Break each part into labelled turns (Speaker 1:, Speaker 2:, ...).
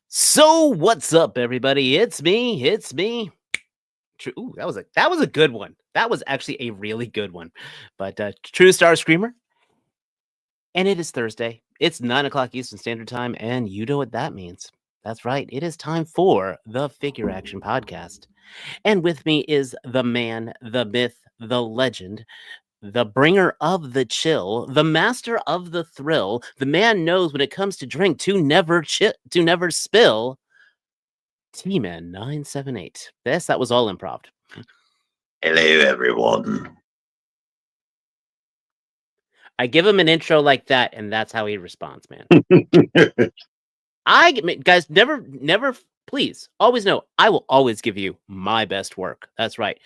Speaker 1: So what's up, everybody? It's me. Ooh, that was a good one. That was actually a really good one. But True Star Screamer, and it is Thursday. It's 9 o'clock Eastern Standard Time, and you know what that means. That's right. It is time for the FigureAction podcast, and with me is the man, the myth, the legend, the bringer of the chill, the master of the thrill. The man knows when it comes to drink to never spill. T-Man 978. Yes, that was all improv.
Speaker 2: Hello, everyone.
Speaker 1: I give him an intro like that, and that's how he responds, man. Guys, never, please, always know, I will always give you my best work. That's right.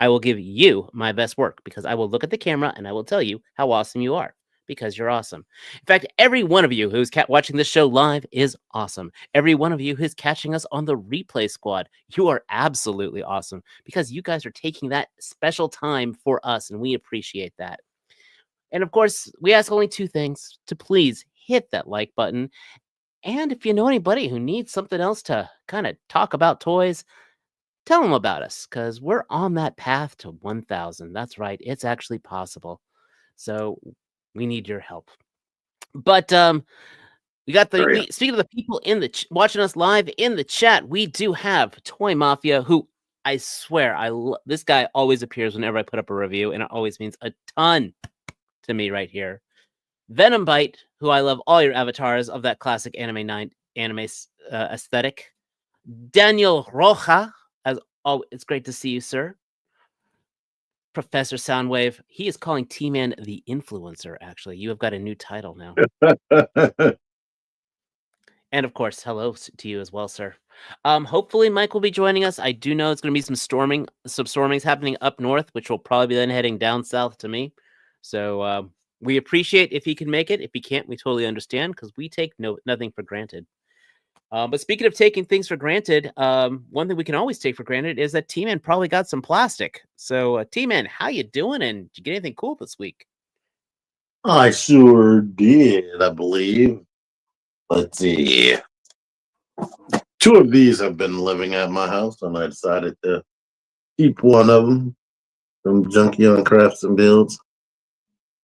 Speaker 1: I will give you my best work because I will look at the camera and I will tell you how awesome you are because you're awesome. In fact, every one of you who's watching this show live is awesome. Every one of you who's catching us on the replay squad, you are absolutely awesome because you guys are taking that special time for us and we appreciate that. And of course, we ask only two things: to please hit that like button. And if you know anybody who needs something else to kind of talk about toys, tell them about us because we're on that path to 1,000. That's right. It's actually possible. So we need your help. But we got speaking of the people in the watching us live in the chat, we do have Toy Mafia, who I swear this guy always appears whenever I put up a review, and it always means a ton to me right here. Venom Bite, who I love all your avatars of that classic anime aesthetic. Daniel Roja, it's great to see you, sir. Professor Soundwave, he is calling T-Man the influencer, actually. You have got a new title now. And of course, hello to you as well, sir. Hopefully Mike will be joining us. I do know it's going to be some stormings happening up north, which will probably be then heading down south to me. So we appreciate if he can make it. If he can't, we totally understand because we take nothing for granted. But speaking of taking things for granted, one thing we can always take for granted is that T-Man probably got some plastic. So T-Man, how you doing? And did you get anything cool this week?
Speaker 2: I sure did, I believe. Let's see. 2 of these have been living at my house, and I decided to keep one of them from Junkie on Crafts and Builds.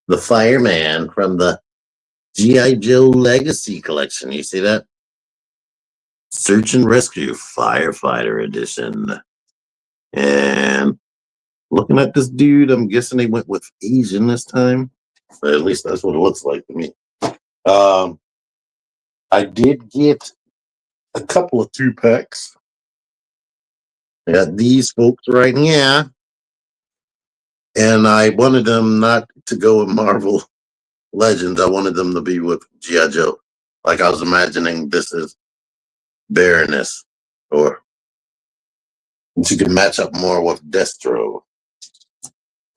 Speaker 2: The Fireman from the G.I. Joe Legacy Collection. You see that? Search and Rescue Firefighter Edition. And looking at this dude, I'm guessing they went with Asian this time. But at least that's what it looks like to me. I did get a couple of 2-packs. I got these folks right here. And I wanted them not to go with Marvel Legends. I wanted them to be with G.I. Joe. Like I was imagining this is Baroness, or she could match up more with Destro.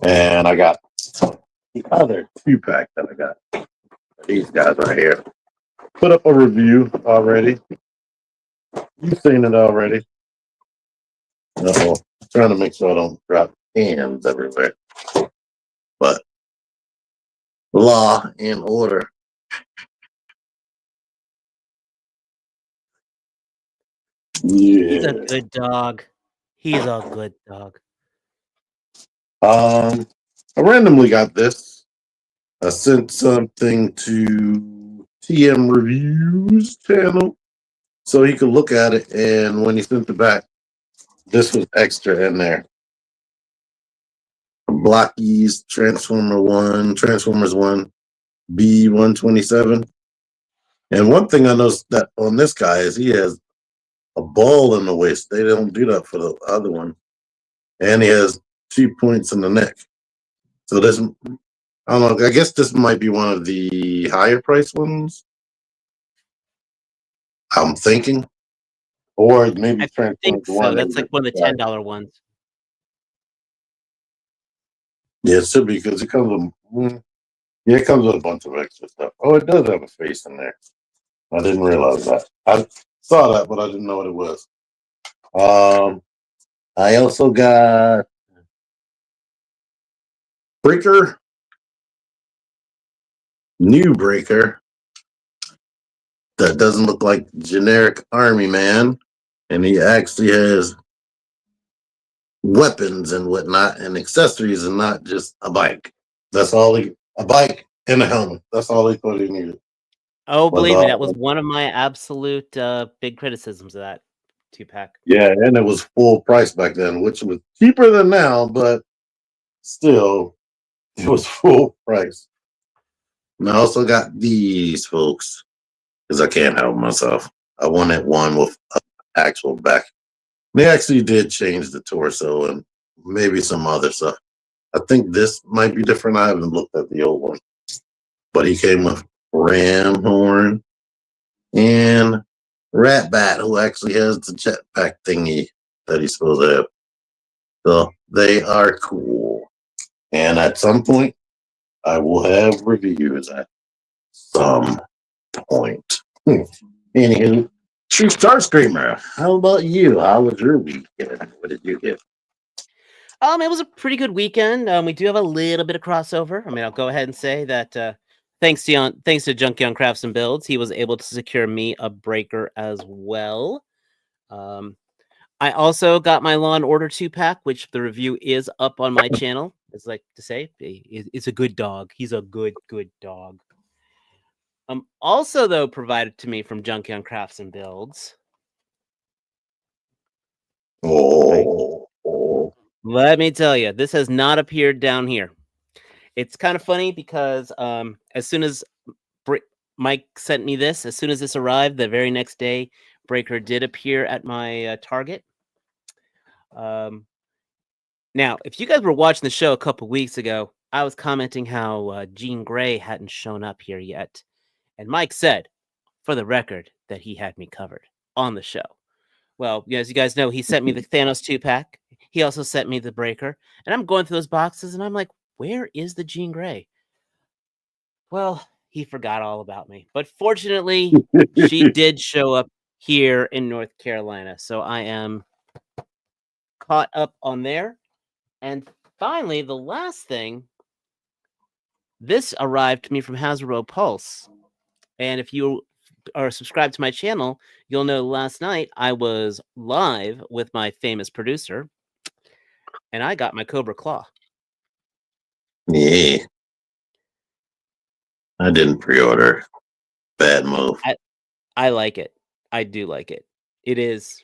Speaker 2: And I got the other 2-pack that I got. These guys right here. Put up a review already. You've seen it already. Uh-oh. Trying to make sure I don't drop cans everywhere. But Law and Order. Yeah.
Speaker 1: He's a good dog. He's a good dog.
Speaker 2: I randomly got this. I sent something to TM Reviews channel so he could look at it, and when he sent it back, this was extra in there. Blockies, Transformers 1, B127. And one thing I noticed that on this guy is he has a ball in the waist. They don't do that for the other one. And he has 2 points in the neck. So this, I don't know, I guess this might be one of the higher price ones, I'm thinking. Or maybe
Speaker 1: I think so. That's like one of the $10 ones.
Speaker 2: Yeah, it should be because it comes with, it comes with a bunch of extra stuff. Oh, it does have a face in there. I didn't realize that. I saw that, but I didn't know what it was. I also got Breaker. new breaker that doesn't look like generic army man, and he actually has weapons and whatnot and accessories and not just a bike. That's all a bike and a helmet. That's all he thought he needed.
Speaker 1: Oh, believe me, that was one of my absolute big criticisms of that 2-pack.
Speaker 2: Yeah, and it was full price back then, which was cheaper than now, but still, it was full price. And I also got these folks because I can't help myself. I wanted one with an actual back. They actually did change the torso and maybe some other stuff. I think this might be different. I haven't looked at the old one, but he came with ram horn and Rat Bat, who actually has the jetpack thingy that he's supposed to have. So they are cool. And at some point, I will have reviews at some point. Anywho, True Star Screamer, how about you? How was your weekend? What did you get?
Speaker 1: It was a pretty good weekend. We do have a little bit of crossover. I mean, I'll go ahead and say that thanks to Junkie on Crafts and Builds, he was able to secure me a breaker as well. I also got my Law and Order 2-pack, which the review is up on my channel. It's like to say, it's a good dog. He's a good dog. Also, though, provided to me from Junkie on Crafts and Builds.
Speaker 2: Oh.
Speaker 1: Let me tell you, this has not appeared down here. It's kind of funny because as soon as Mike sent me this, as soon as this arrived, the very next day, Breaker did appear at my Target. Now, if you guys were watching the show a couple weeks ago, I was commenting how Jean Grey hadn't shown up here yet. And Mike said, for the record, that he had me covered on the show. Well, as you guys know, he sent me the Thanos 2-pack. He also sent me the Breaker. And I'm going through those boxes, and I'm like, where is the Jean Grey? Well, he forgot all about me. But fortunately, she did show up here in North Carolina. So I am caught up on there. And finally, the last thing, this arrived to me from Hasbro Pulse. And if you are subscribed to my channel, you'll know last night I was live with my famous producer, and I got my Cobra Claw.
Speaker 2: Yeah. I didn't pre-order. Bad move.
Speaker 1: I like it. I do like it. It is.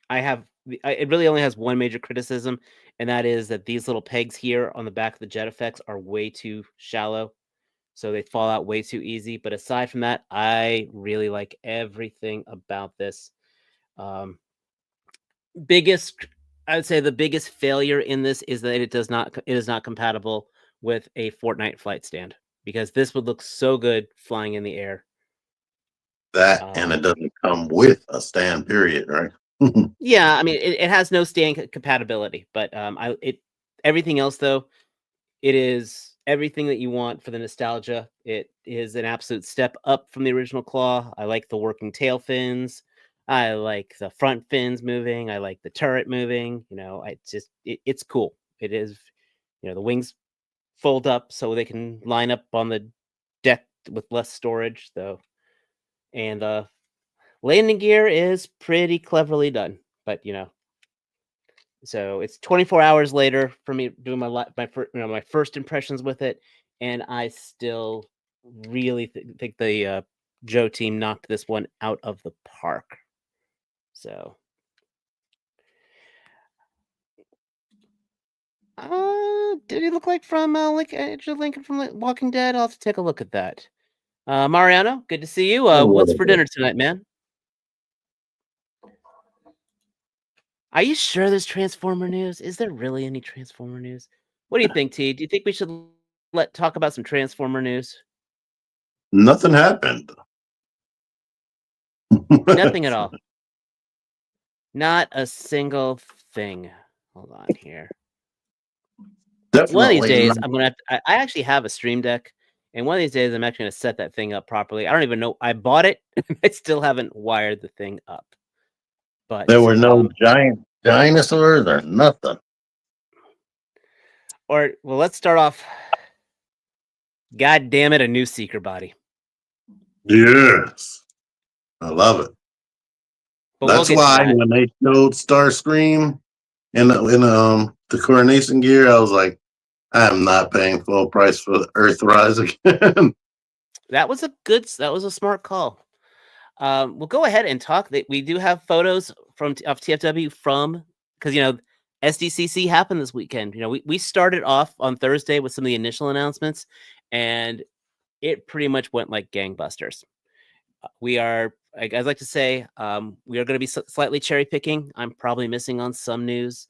Speaker 1: It really only has one major criticism, and that is that these little pegs here on the back of the jet effects are way too shallow. So they fall out way too easy. But aside from that, I really like everything about this. I would say the biggest failure in this is that it is not compatible with a Fortnite flight stand, because this would look so good flying in the air.
Speaker 2: That and it doesn't come with a stand, period, right?
Speaker 1: Yeah, I mean it has no stand compatibility, but everything else though, it is everything that you want for the nostalgia. It is an absolute step up from the original claw. I like the working tail fins. I like the front fins moving. I like the turret moving. It's cool. It is, the wings fold up so they can line up on the deck with less storage, though. And landing gear is pretty cleverly done, but so it's 24 hours later for me doing my first impressions with it, and I still really think the Joe team knocked this one out of the park. So, did he look like from Lincoln from Walking Dead? I'll have to take a look at that. Mariano, good to see you. What's for dinner tonight, man? Are you sure there's Transformer news? Is there really any Transformer news? What do you think, T? Do you think we should talk about some Transformer news?
Speaker 2: Nothing happened.
Speaker 1: Nothing at all. Not a single thing. Hold on here.
Speaker 2: Definitely
Speaker 1: one of these days, I'm gonna I actually have a Stream Deck, and one of these days I'm actually gonna set that thing up properly. I don't even know. I bought it, and I still haven't wired the thing up. But
Speaker 2: there were no giant dinosaurs or nothing.
Speaker 1: Well, let's start off. God damn it, a new Seeker body.
Speaker 2: Yes. I love it.
Speaker 1: But
Speaker 2: That's
Speaker 1: we'll get
Speaker 2: why
Speaker 1: to that.
Speaker 2: when they showed Starscream in the coronation gear, I was like, I am not paying full price for Earthrise again.
Speaker 1: That was a smart call. We'll go ahead and talk. That we do have photos of TFW from, because SDCC happened this weekend. We started off on Thursday with some of the initial announcements, and it pretty much went like gangbusters. We are, like, as I like to say, we are going to be slightly cherry picking. I'm probably missing on some news.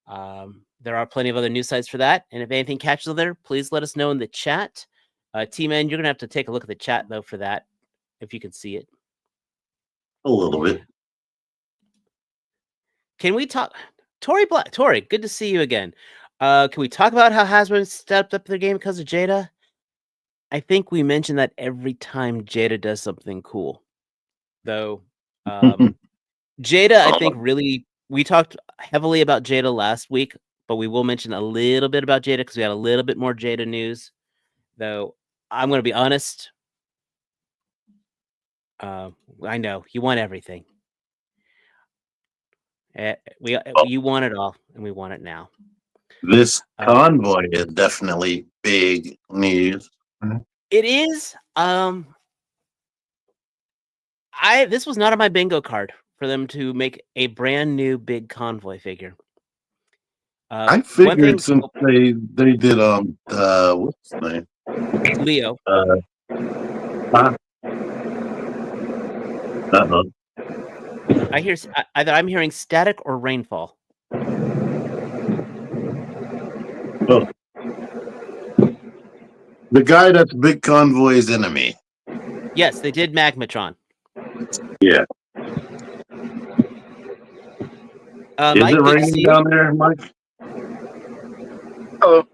Speaker 1: There are plenty of other news sites for that, and if anything catches there, please let us know in the chat. T-Man, you're going to have to take a look at the chat though for that, if you can see it.
Speaker 2: A little bit.
Speaker 1: Can we talk, Tori Black? Tori, good to see you again. Can we talk about how Hasbro stepped up their game because of Jada? I think we mention that every time Jada does something cool, though. Jada, I think we talked heavily about Jada last week, but we will mention a little bit about Jada because we had a little bit more Jada news. Though I'm going to be honest, I know you want everything. You want it all, and we want it now.
Speaker 2: This convoy is definitely big news.
Speaker 1: It is. This was not on my bingo card for them to make a brand new big convoy figure.
Speaker 2: I figured since they did what's his name?
Speaker 1: Leo. I hear either I'm hearing static or rainfall.
Speaker 2: Oh. The guy that's Big Convoy's enemy.
Speaker 1: Yes, they did Magmatron.
Speaker 2: Yeah. Is
Speaker 1: Mike,
Speaker 2: it raining down there, Mike?
Speaker 3: Hello.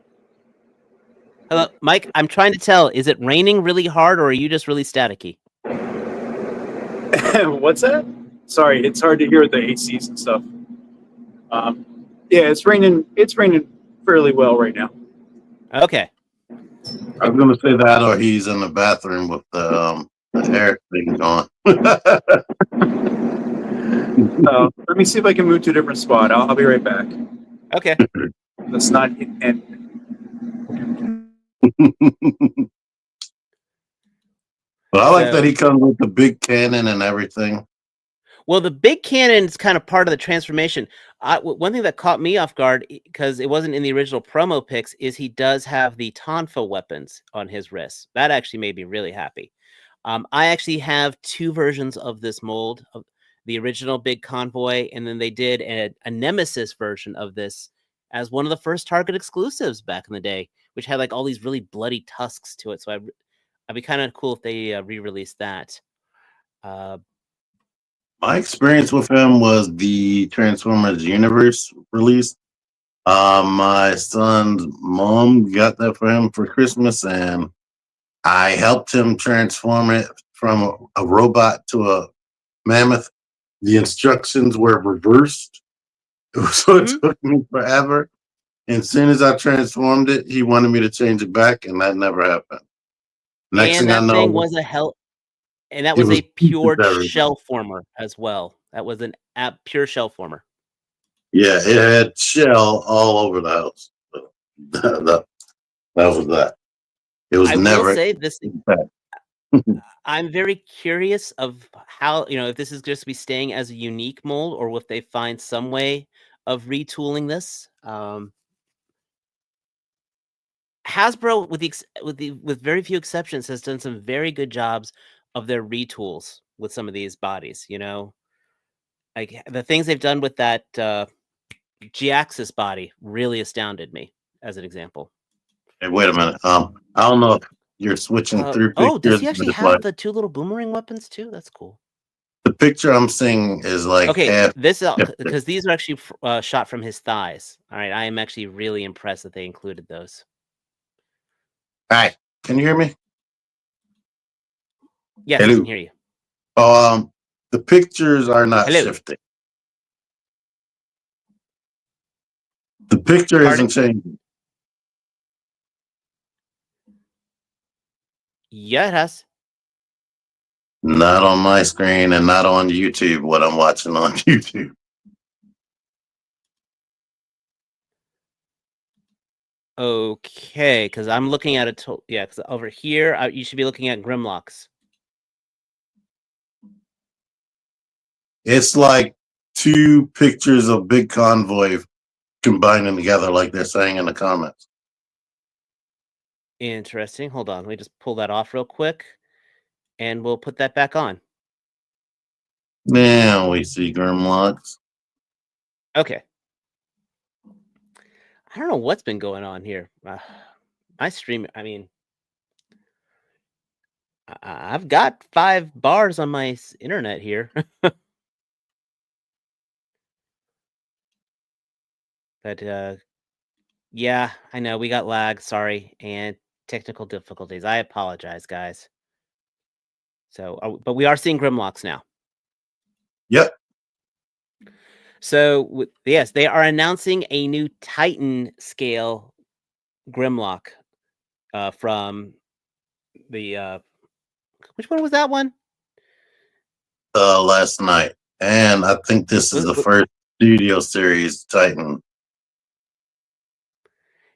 Speaker 1: Hello, Mike. I'm trying to tell. Is it raining really hard, or are you just really staticky?
Speaker 3: What's that? Sorry, it's hard to hear with the ACs and stuff. Yeah, it's raining. It's raining fairly well right now.
Speaker 1: Okay.
Speaker 2: I was going to say that, or he's in the bathroom with the hair thing on.
Speaker 3: Let me see if I can move to a different spot. I'll be right back.
Speaker 1: Okay.
Speaker 3: Let's not end.
Speaker 2: But I like that he comes with the big cannon and everything.
Speaker 1: Well, the big cannon is kind of part of the transformation. One thing that caught me off guard, because it wasn't in the original promo pics, is he does have the Tonfa weapons on his wrists. That actually made me really happy. I actually have two versions of this mold, of the original big convoy, and then they did a Nemesis version of this as one of the first Target exclusives back in the day, which had like all these really bloody tusks to it. So I'd be kind of cool if they re-released that.
Speaker 2: My experience with him was the Transformers Universe release. My son's mom got that for him for Christmas, and I helped him transform it from a robot to a mammoth. The instructions were reversed, so it took me forever. And as soon as I transformed it, he wanted me to change it back, and that never happened. Next thing I know,
Speaker 1: thing was and that was a pure shell former as well. That was an pure shell former.
Speaker 2: Yeah, it had shell all over the house. that was that. It was never.
Speaker 1: Will say this. I'm very curious of how, if this is just to be staying as a unique mold, or if they find some way of retooling this. Hasbro, with very few exceptions, has done some very good jobs of their retools with some of these bodies. Like the things they've done with that G-Axis body really astounded me, as an example.
Speaker 2: Hey, wait a minute. I don't know if you're switching through pictures.
Speaker 1: Oh, does he actually have the two little boomerang weapons too? That's cool.
Speaker 2: The picture I'm seeing is like
Speaker 1: this because these are actually shot from his thighs. All right, I am actually really impressed that they included those.
Speaker 2: Hi, can you hear me?
Speaker 1: Yes, I can hear you.
Speaker 2: The pictures are not shifting. The picture isn't changing.
Speaker 1: Yeah, it has.
Speaker 2: Not on my screen and not on YouTube. What I'm watching on YouTube.
Speaker 1: Okay, because I'm looking at it. Yeah, because over here, you should be looking at Grimlocks.
Speaker 2: It's like two pictures of Big Convoy combining together, like they're saying in the comments.
Speaker 1: Interesting. Hold on. Let me just pull that off real quick, and we'll put that back on.
Speaker 2: Now we see Grimlocks.
Speaker 1: Okay. I don't know what's been going on here. My stream, I mean, I've got 5 bars on my internet here. But yeah, I know we got lag, sorry, and technical difficulties. I apologize, guys. So, but we are seeing Grimlocks now.
Speaker 2: Yep.
Speaker 1: So, yes, they are announcing a new Titan scale Grimlock from the which one was that one?
Speaker 2: Last night, and I think this is the first Studio Series Titan.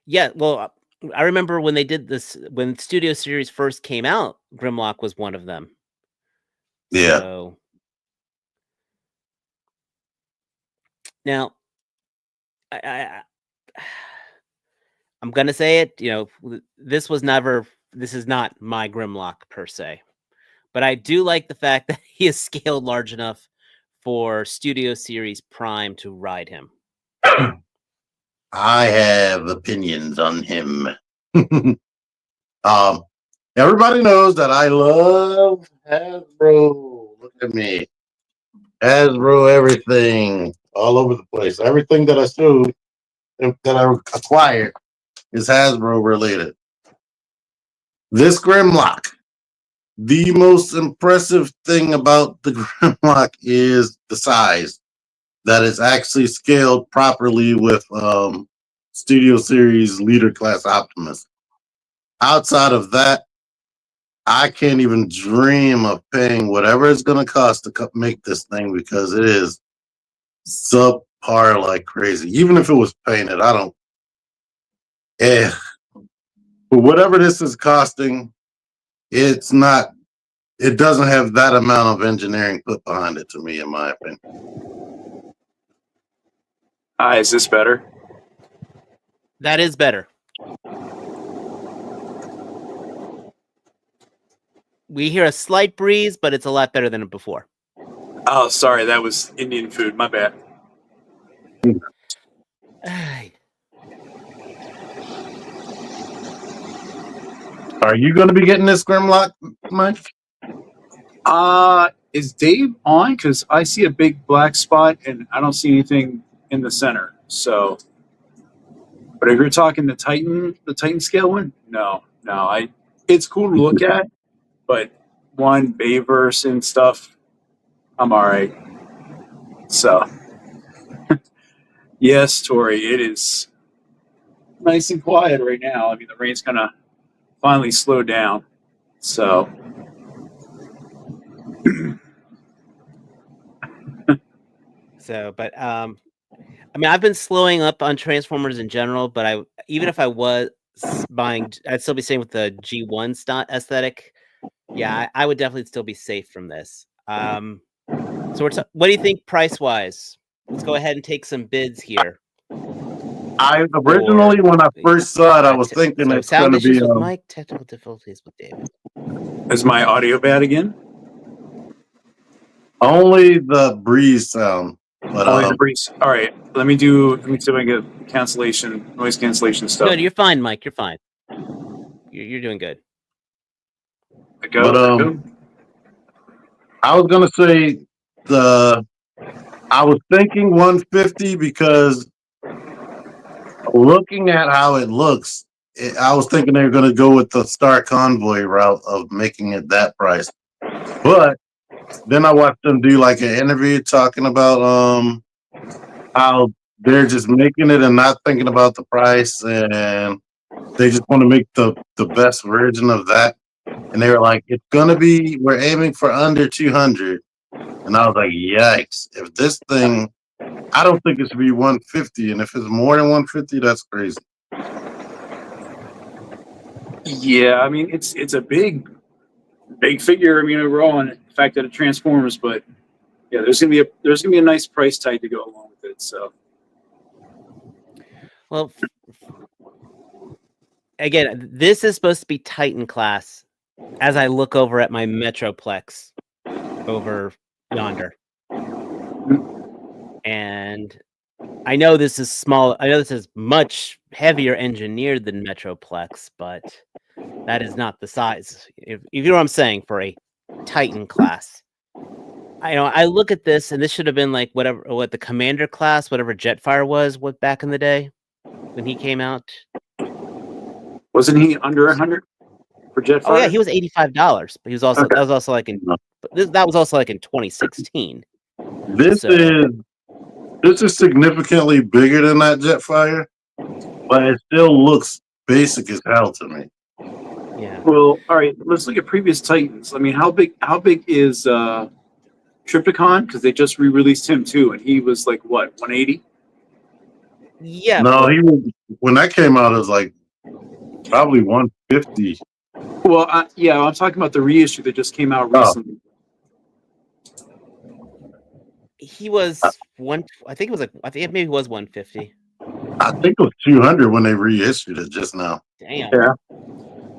Speaker 1: Yeah, well, I remember when they did this when Studio Series first came out. Grimlock was one of them.
Speaker 2: Yeah.
Speaker 1: So, now, I'm gonna say it. This is not my Grimlock per se, but I do like the fact that he is scaled large enough for Studio Series Prime to ride him.
Speaker 2: I have opinions on him. Everybody knows that I love Hasbro. Look at me. Hasbro everything. All over the place. Everything that I showed, that I acquired, is Hasbro related. This Grimlock. The most impressive thing about the Grimlock is the size. That is actually scaled properly with Studio Series Leader Class Optimus. Outside of that, I can't even dream of paying whatever it's going to cost to make this thing, because it is subpar like crazy. Even if it was painted, I don't. For whatever this is costing, it's not. It doesn't have that amount of engineering put behind it, to me, in my opinion.
Speaker 3: Is this better?
Speaker 1: That is better. We hear a slight breeze, but it's a lot better than before.
Speaker 3: Oh, sorry, that was Indian food. My bad.
Speaker 2: Are you going to be getting this Grimlock, Mike?
Speaker 3: Is Dave on? Because I see a big black spot and I don't see anything in the center. So, but if you're talking the Titan scale one, no. It's cool to look at, but Bayverse and stuff, I'm all right. So, yes, Tori, it is nice and quiet right now. I mean, the rain's gonna finally slow down. So.
Speaker 1: But I mean, I've been slowing up on Transformers in general, but even if I was buying, I'd still be staying with the G1 aesthetic. Yeah, I would definitely still be safe from this. So what do you think price wise? Let's go ahead and take some bids here.
Speaker 2: I originally, when I first saw it, I was thinking it's going to be
Speaker 1: with Mike, technical difficulties with David.
Speaker 3: Is my audio bad again?
Speaker 2: Only the breeze sound. But
Speaker 3: only the breeze. All right, let me see if I can get noise cancellation stuff.
Speaker 1: No, you're fine, Mike. You're fine. You're doing good.
Speaker 2: I was gonna say I was thinking 150 because looking at how it looks, I was thinking they were gonna go with the Star Convoy route of making it that price. But then I watched them do like an interview talking about how they're just making it and not thinking about the price, and they just want to make the best version of that and they were like, "It's gonna be. We're aiming for under 200." And I was like, "Yikes! If this thing, I don't think it should be 150, and if it's more than 150, that's crazy."
Speaker 3: Yeah, I mean it's a big figure. I mean overall, and the fact that it transforms, but yeah, there's gonna be a nice price tag to go along with it. So
Speaker 1: Well, again, this is supposed to be Titan class. As I look over at my Metroplex over yonder, and I know this is small. I know this is much heavier engineered than Metroplex, but that is not the size. If you know what I'm saying, for a Titan class. I look at this, and this should have been like what the Commander class, whatever Jetfire was, what back in the day when he came out.
Speaker 3: wasn't he under 100 for Jetfire?
Speaker 1: Oh yeah, he was $85, but he was also
Speaker 3: Okay.
Speaker 1: that was also like in that was also like in 2016.
Speaker 2: This is significantly bigger than that Jetfire, but it still looks basic as hell to me.
Speaker 1: Yeah.
Speaker 3: Well, all right. Let's look at previous Titans. I mean, how big is Triptychon? Because they just re-released him too, and he was like what, 180?
Speaker 1: Yeah.
Speaker 2: No, he was, when that came out, it was like probably 150.
Speaker 3: Well, yeah, I'm talking about the reissue that just came out recently.
Speaker 1: He was one. I think it maybe was 150.
Speaker 2: I think it was 200 when they reissued it just now.
Speaker 1: Damn.
Speaker 3: Yeah.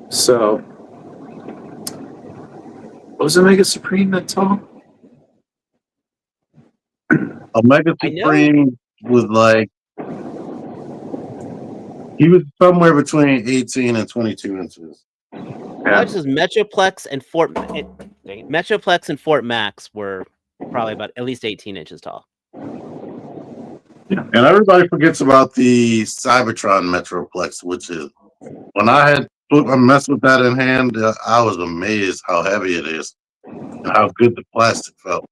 Speaker 3: So, was Omega Supreme that tall?
Speaker 2: Omega Supreme was like, he was somewhere between 18 and 22 inches.
Speaker 1: Yeah. Just Metroplex and Metroplex and Fort Max were probably about at least 18 inches tall.
Speaker 2: Yeah. And everybody forgets about the Cybertron Metroplex, which is, when I had messed with that in hand, I was amazed how heavy it is and how good the plastic felt.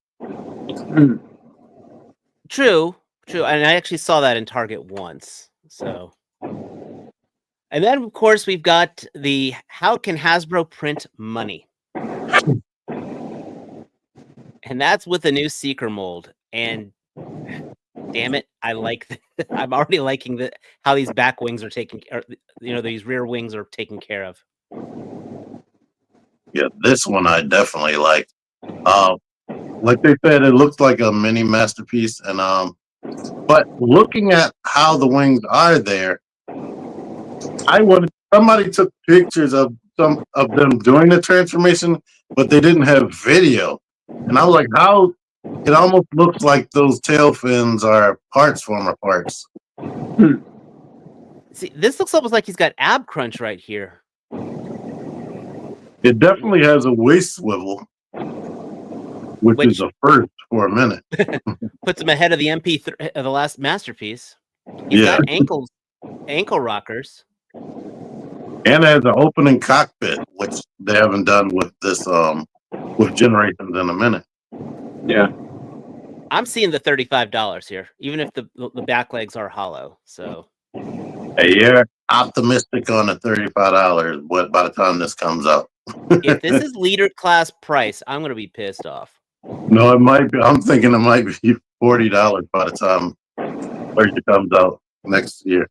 Speaker 1: True, and I actually saw that in Target once. So, and then of course we've got the how can Hasbro print money, and that's with the new Seeker mold. And damn it, I like. I'm already liking how these back wings are these rear wings are taken care of.
Speaker 2: Yeah, this one I definitely like. Like they said, it looks like a mini masterpiece, and but looking at how the wings are there, somebody took pictures of some of them doing the transformation, but they didn't have video, and I was like, how? It almost looks like those tail fins are former parts.
Speaker 1: See, this looks almost like he's got ab crunch right here.
Speaker 2: It definitely has a waist swivel, which is a first for a minute.
Speaker 1: Puts him ahead of the MP3 of the last masterpiece. He's got ankle rockers,
Speaker 2: and it has an opening cockpit, which they haven't done with this with Generations in a minute.
Speaker 3: Yeah,
Speaker 1: I'm seeing the $35 here, even if the back legs are hollow. So,
Speaker 2: hey, you're optimistic on the $35, but by the time this comes out,
Speaker 1: if this is leader class price, I'm gonna be pissed off.
Speaker 2: No, it might be. I'm thinking it might be $40 by the time it comes out next year.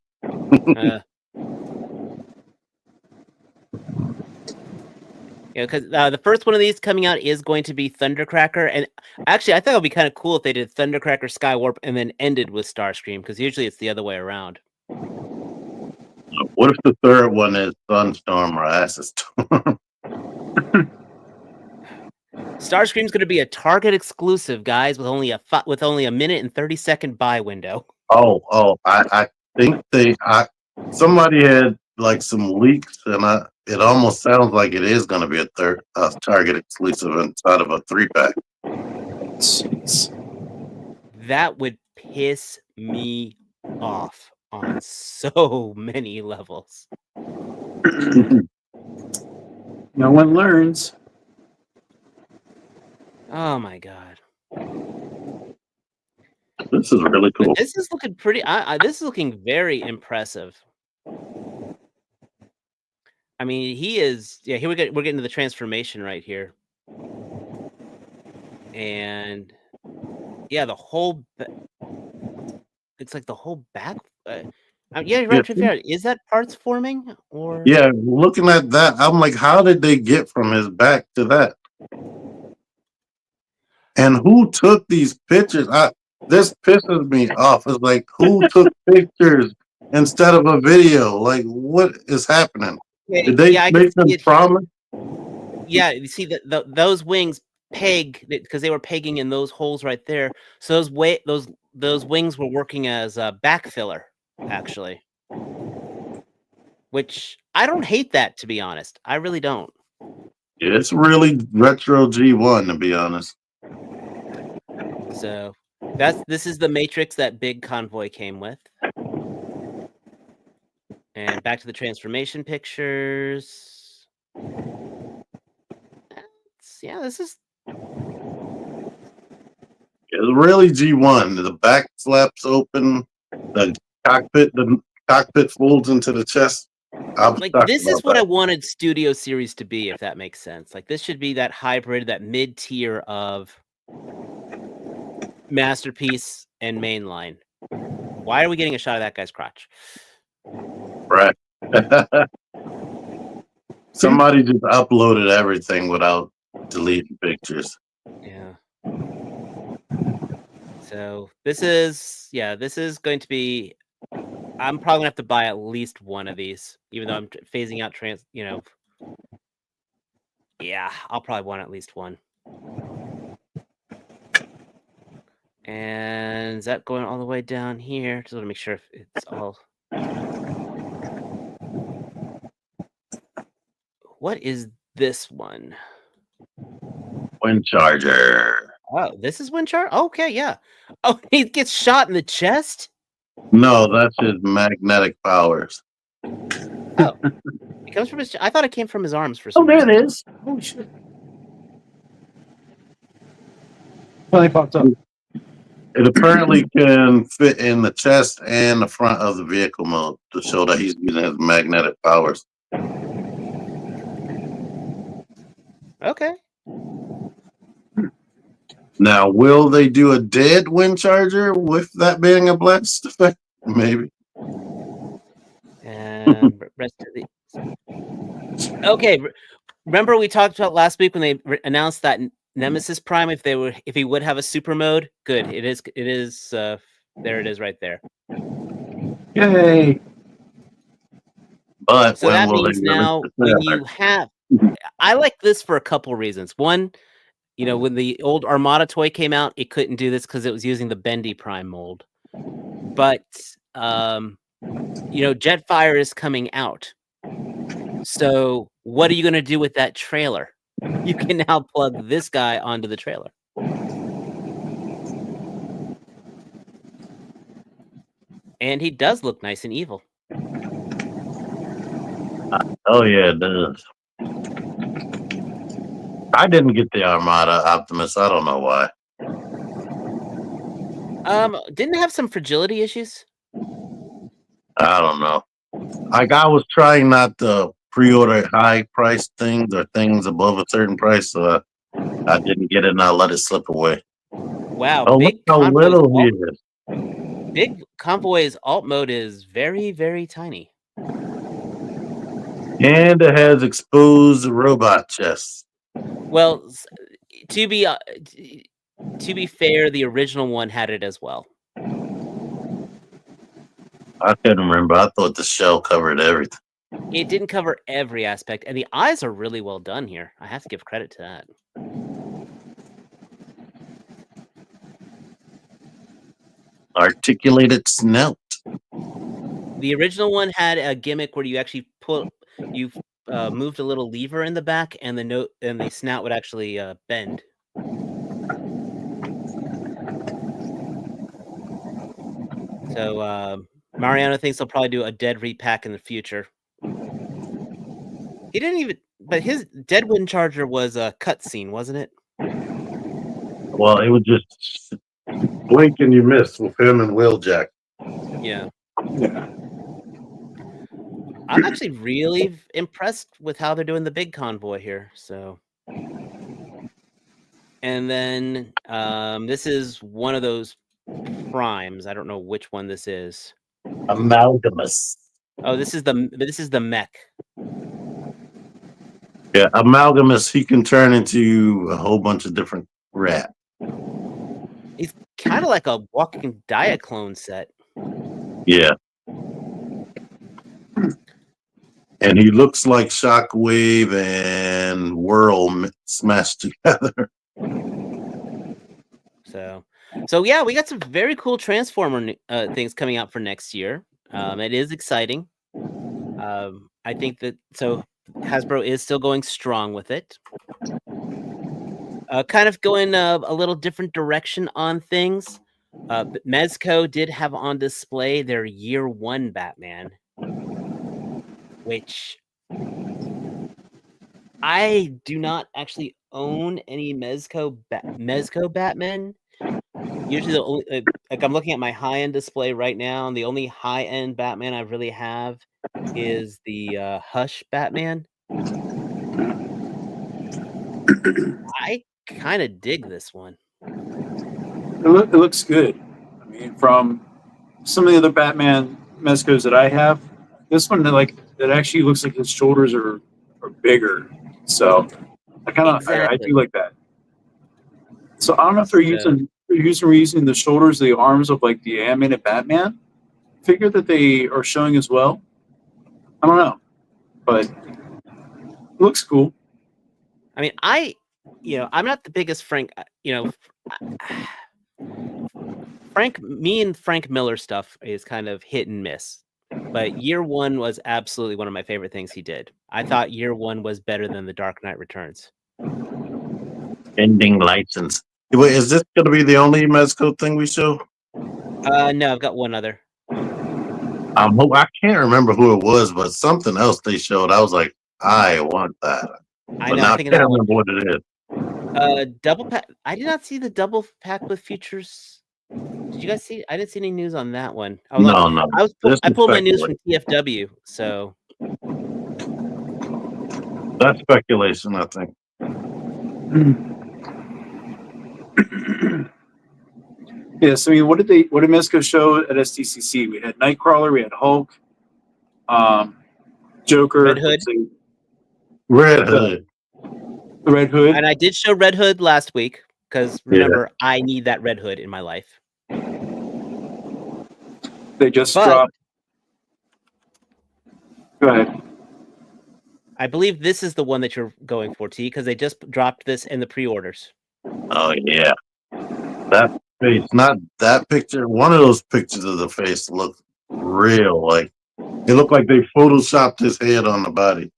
Speaker 1: Yeah, because the first one of these coming out is going to be Thundercracker, and actually, I thought it would be kind of cool if they did Thundercracker, Skywarp, and then ended with Starscream, because usually it's the other way around.
Speaker 2: What if the third one is Sunstorm or Acid Storm?
Speaker 1: Starscream's going to be a Target exclusive, guys, with only a minute and 30-second buy window.
Speaker 2: I think somebody had like some leaks, and it almost sounds like it is going to be a Target exclusive inside of a 3-pack.
Speaker 1: That would piss me off on so many levels.
Speaker 3: No one learns.
Speaker 1: Oh my god.
Speaker 2: This is really cool.
Speaker 1: This is looking pretty. This is looking very impressive. I mean, he is. Yeah, here we're getting to the transformation right here, and yeah, the whole. It's like the whole back. Yeah, you're right. To be fair, is that parts forming or?
Speaker 2: Yeah, looking at that, I'm like, how did they get from his back to that? And who took these pictures? This pisses me off. It's like, who took pictures instead of a video? Like, what is happening? Did they
Speaker 1: I
Speaker 2: make them promise?
Speaker 1: Yeah, you see those wings peg because they were pegging in those holes right there. So those wings were working as a back filler, actually. Which I don't hate that, to be honest. I really don't.
Speaker 2: It's really retro G1, to be honest.
Speaker 1: So this is the Matrix that Big Convoy came with. And back to the transformation pictures. Yeah, this is.
Speaker 2: It's really G1. The back flaps open, the cockpit folds into the chest.
Speaker 1: Like, this is what I wanted Studio Series to be, if that makes sense. Like, this should be that hybrid, that mid-tier of Masterpiece and Mainline. Why are we getting a shot of that guy's crotch?
Speaker 2: Right. Somebody just uploaded everything without deleting pictures.
Speaker 1: Yeah. So this is going to be. I'm probably gonna have to buy at least one of these, even though I'm phasing out Yeah, I'll probably want at least one. And is that going all the way down here? Just want to make sure if it's all. What is this one?
Speaker 2: Wind Charger.
Speaker 1: Oh, this is Wind Charger? Okay, yeah. Oh, he gets shot in the chest?
Speaker 2: No, that's his magnetic powers.
Speaker 1: Oh. It comes from his. I thought it came from his arms for some
Speaker 3: reason.
Speaker 1: There
Speaker 3: it is. Holy shit. Finally popped up.
Speaker 2: It apparently can fit in the chest and the front of the vehicle mode to show that he's using his magnetic powers.
Speaker 1: Okay.
Speaker 2: Now, will they do a dead Wind Charger with that being a blast effect? Maybe.
Speaker 1: And rest of these. Okay. Remember we talked about last week when they announced that Nemesis Prime, if he would have a super mode? Good. It is. There it is, right there.
Speaker 3: Yay!
Speaker 2: But
Speaker 1: so that means now when you have, I like this for a couple reasons. One, when the old Armada toy came out, it couldn't do this because it was using the Bendy Prime mold. But Jetfire is coming out. So what are you going to do with that trailer? You can now plug this guy onto the trailer. And he does look nice and evil.
Speaker 2: Oh, yeah, it does. I didn't get the Armada Optimus. I don't know why.
Speaker 1: Didn't it have some fragility issues?
Speaker 2: I don't know. Like, I was trying not to pre-order high-priced things or things above a certain price, so I didn't get it and I let it slip away.
Speaker 1: Wow.
Speaker 2: Oh, look how little he is.
Speaker 1: Big Convoy's alt mode is very, very tiny.
Speaker 2: And it has exposed robot chests.
Speaker 1: Well, to be fair, the original one had it as well.
Speaker 2: I couldn't remember. I thought the shell covered everything.
Speaker 1: It didn't cover every aspect, and the eyes are really well done here. I have to give credit to that.
Speaker 2: Articulated snout.
Speaker 1: The original one had a gimmick where you actually moved a little lever in the back, and the snout would actually bend. So Mariano thinks they'll probably do a dead repack in the future. He didn't even, but his dead Wind Charger was a cutscene, wasn't it?
Speaker 2: Well, it was just blink and you miss with him and Wheeljack.
Speaker 1: Yeah. I'm actually really impressed with how they're doing the big convoy here. So, and then this is one of those primes. I don't know which one this is.
Speaker 2: Amalgamous.
Speaker 1: Oh, this is the mech.
Speaker 2: Yeah, Amalgamous. He can turn into a whole bunch of different rat.
Speaker 1: He's kind of like a walking Diaclone set.
Speaker 2: Yeah. And he looks like Shockwave and Whirl smashed together.
Speaker 1: So yeah, we got some very cool Transformer things coming out for next year. It is exciting. I think that Hasbro is still going strong with it. Kind of going a little different direction on things. But Mezco did have on display their Year 1 Batman, which I do not actually own any Mezco Batman. Usually the only like I'm looking at my high-end display right now, and the only high-end Batman I really have is the Hush Batman. I kind of dig this one.
Speaker 3: It looks good. I mean, from some of the other Batman Mezcos that I have, this one it actually looks like his shoulders are bigger. So I do like that. So I don't know if they're using the shoulders, the arms of like the animated Batman figure that they are showing as well. I don't know, but it looks cool.
Speaker 1: I mean, I'm not the biggest Frank. Me and Frank Miller stuff is kind of hit and miss. But Year 1 was absolutely one of my favorite things he did. I thought Year 1 was better than The Dark Knight Returns.
Speaker 2: Ending license. Wait, is this going to be the only Mezco thing we show?
Speaker 1: No, I've got one other.
Speaker 2: I can't remember who it was, but something else they showed. I was like, I want that.
Speaker 1: I know. I can't
Speaker 2: remember what it is.
Speaker 1: Double pack. I did not see the double pack with futures. Did you guys see? I didn't see any news on that one.
Speaker 2: No.
Speaker 1: I pulled my news from TFW, so
Speaker 2: that's speculation, I think.
Speaker 3: Yeah, so I mean, what did Mezco show at SDCC? We had Nightcrawler, we had Hulk, Joker,
Speaker 1: Red Hood.
Speaker 2: Red Hood.
Speaker 3: The Red Hood.
Speaker 1: And I did show Red Hood last week because remember, I need that Red Hood in my life.
Speaker 3: They just dropped. Go ahead.
Speaker 1: I believe this is the one that you're going for, T, because they just dropped this in the pre-orders.
Speaker 2: Oh yeah, that face, not that picture. One of those pictures of the face looked real. Like it looked like they photoshopped his head on the body.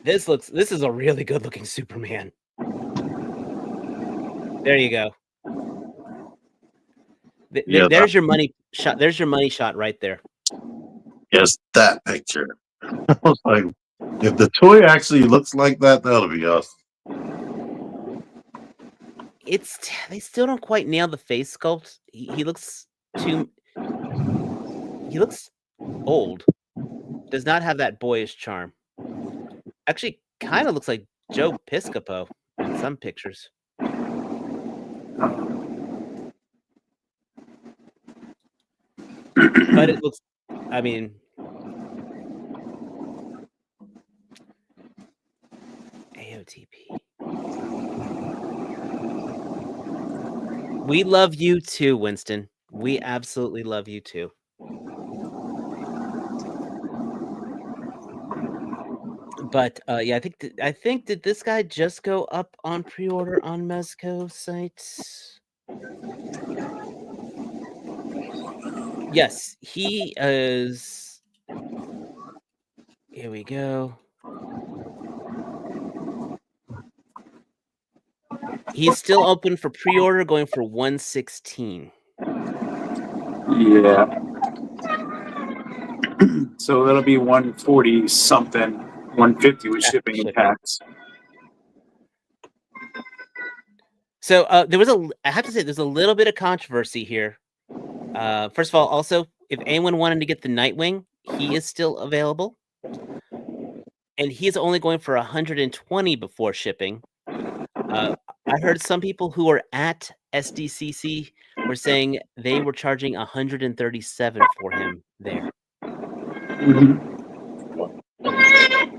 Speaker 1: This is a really good looking Superman. There you go. There's your money shot. There's your money shot right there.
Speaker 2: Yes, that picture. I was like, if the toy actually looks like that, that'll be awesome.
Speaker 1: They still don't quite nail the face sculpt. He looks old. Does not have that boyish charm. Actually, kind of looks like Joe Piscopo in some pictures. But it looks, I mean, AOTP. We love you too, Winston. We absolutely love you too. But yeah, I think did this guy just go up on pre-order on Mezco sites? Yes, he is. Here we go. He's still open for pre-order, going for $116.
Speaker 3: Yeah. So that'll be 140 something, 150 with shipping and tax. So
Speaker 1: I have to say, there's a little bit of controversy here First of all, also, if anyone wanted to get the Nightwing, he is still available. And he is only going for 120 before shipping. I heard some people who were at SDCC were saying they were charging 137 for him there.
Speaker 3: Mhm.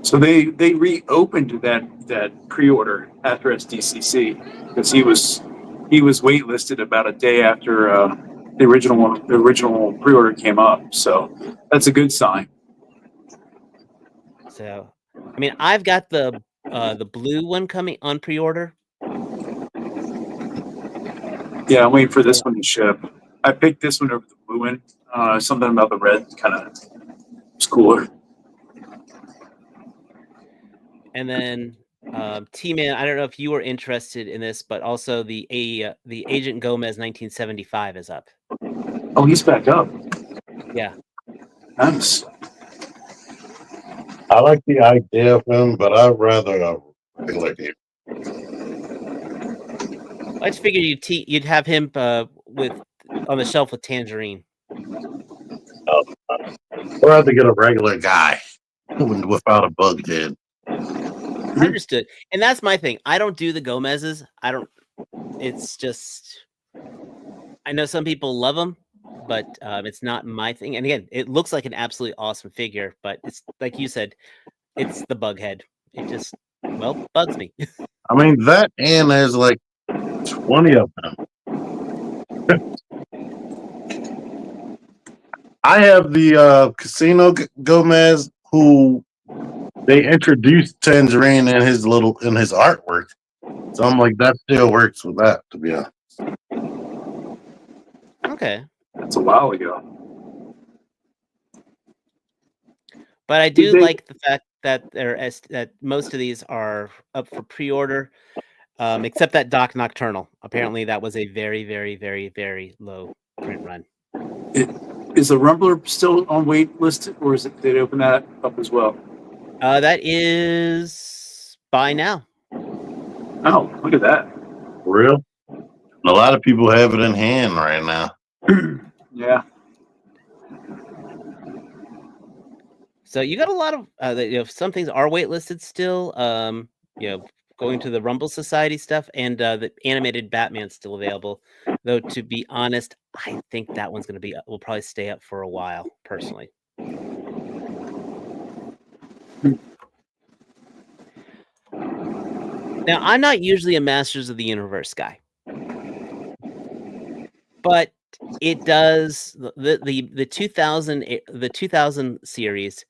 Speaker 3: So they reopened that pre-order after SDCC because he was waitlisted about a day after the original pre-order came up. So that's a good sign.
Speaker 1: So, I mean, I've got the blue one coming on pre-order.
Speaker 3: Yeah, I'm waiting for this one to ship. I picked this one over the blue one. Something about the red kind of was cooler.
Speaker 1: And then T-Man, I don't know if you were interested in this, but also the Agent Gomez 1975 is up.
Speaker 3: Oh, he's back up.
Speaker 1: Yeah.
Speaker 3: Nice.
Speaker 2: I like the idea of him, but I'd rather a regular hero.
Speaker 1: I just figured you'd have him with on the shelf with Tangerine.
Speaker 2: I'd rather get a regular guy without a bug head.
Speaker 1: Understood. And that's my thing. I don't do the Gomez's. It's just, I know some people love them, but it's not my thing. And again, it looks like an absolutely awesome figure, but it's like you said, it's the bug head. It just, well, bugs me.
Speaker 2: I mean, that and there's like 20 of them. I have the Casino Gomez who they introduced Tangerine in his artwork. So I'm like, that still works with that, to be honest.
Speaker 1: Okay.
Speaker 3: That's a while ago.
Speaker 1: But I do like the fact that that most of these are up for pre-order, except that Doc Nocturnal. Apparently, that was a very, very, very, very low print run.
Speaker 3: Is the Rumbler still on wait list, or did they open that up as well?
Speaker 1: That is buy now.
Speaker 3: Oh, look at that.
Speaker 2: For real? And a lot of people have it in hand right now.
Speaker 3: Yeah.
Speaker 1: So you got a lot of some things are waitlisted still. Going to the Rumble Society stuff, and the animated Batman's still available. Though to be honest, I think that one's going to will probably stay up for a while, personally. Now, I'm not usually a Masters of the Universe guy, but it does the 2000 series.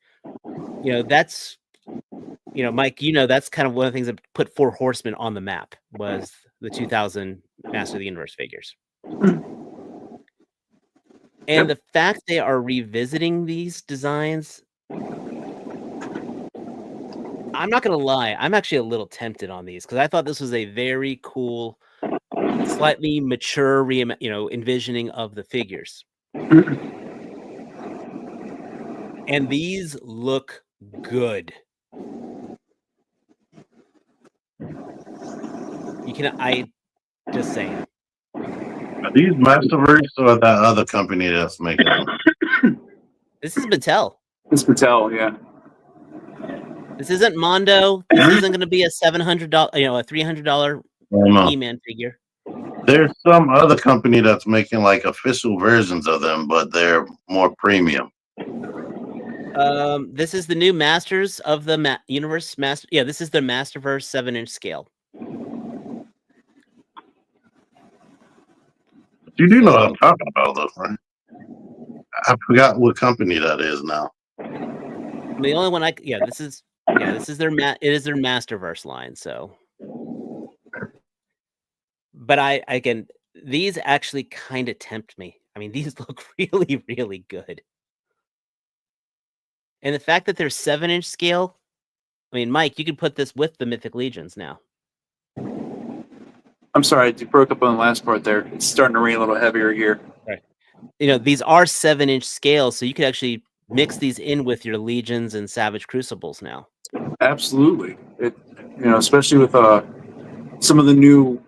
Speaker 1: That's Mike. That's kind of one of the things that put Four Horsemen on the map was the 2000 Master of the Universe figures. And the fact they are revisiting these designs, I'm not going to lie, I'm actually a little tempted on these because I thought this was a very cool, slightly mature, envisioning of the figures. And these look good. I just saying.
Speaker 2: Are these Masterverse or that other company that's making them?
Speaker 1: This is Mattel.
Speaker 3: It's Mattel, yeah.
Speaker 1: This isn't Mondo. This isn't going to be a $700, a $300 He-Man figure.
Speaker 2: There's some other company that's making like official versions of them, but they're more premium.
Speaker 1: This is the new Masters of the Universe Master. Yeah, this is the Masterverse 7-inch scale.
Speaker 2: You do know what I'm talking about, though, right? I forgot what company that is now.
Speaker 1: The only one this is their it is their Masterverse line. So, but these actually kind of tempt me. I mean, these look really, really good. And the fact that they're 7-inch scale, I mean, Mike, you could put this with the Mythic Legions now.
Speaker 3: I'm sorry, you broke up on the last part there. It's starting to rain a little heavier here.
Speaker 1: Right. These are 7-inch scales, so you could actually mix these in with your Legions and Savage Crucibles now.
Speaker 3: Absolutely. Especially with some of the new,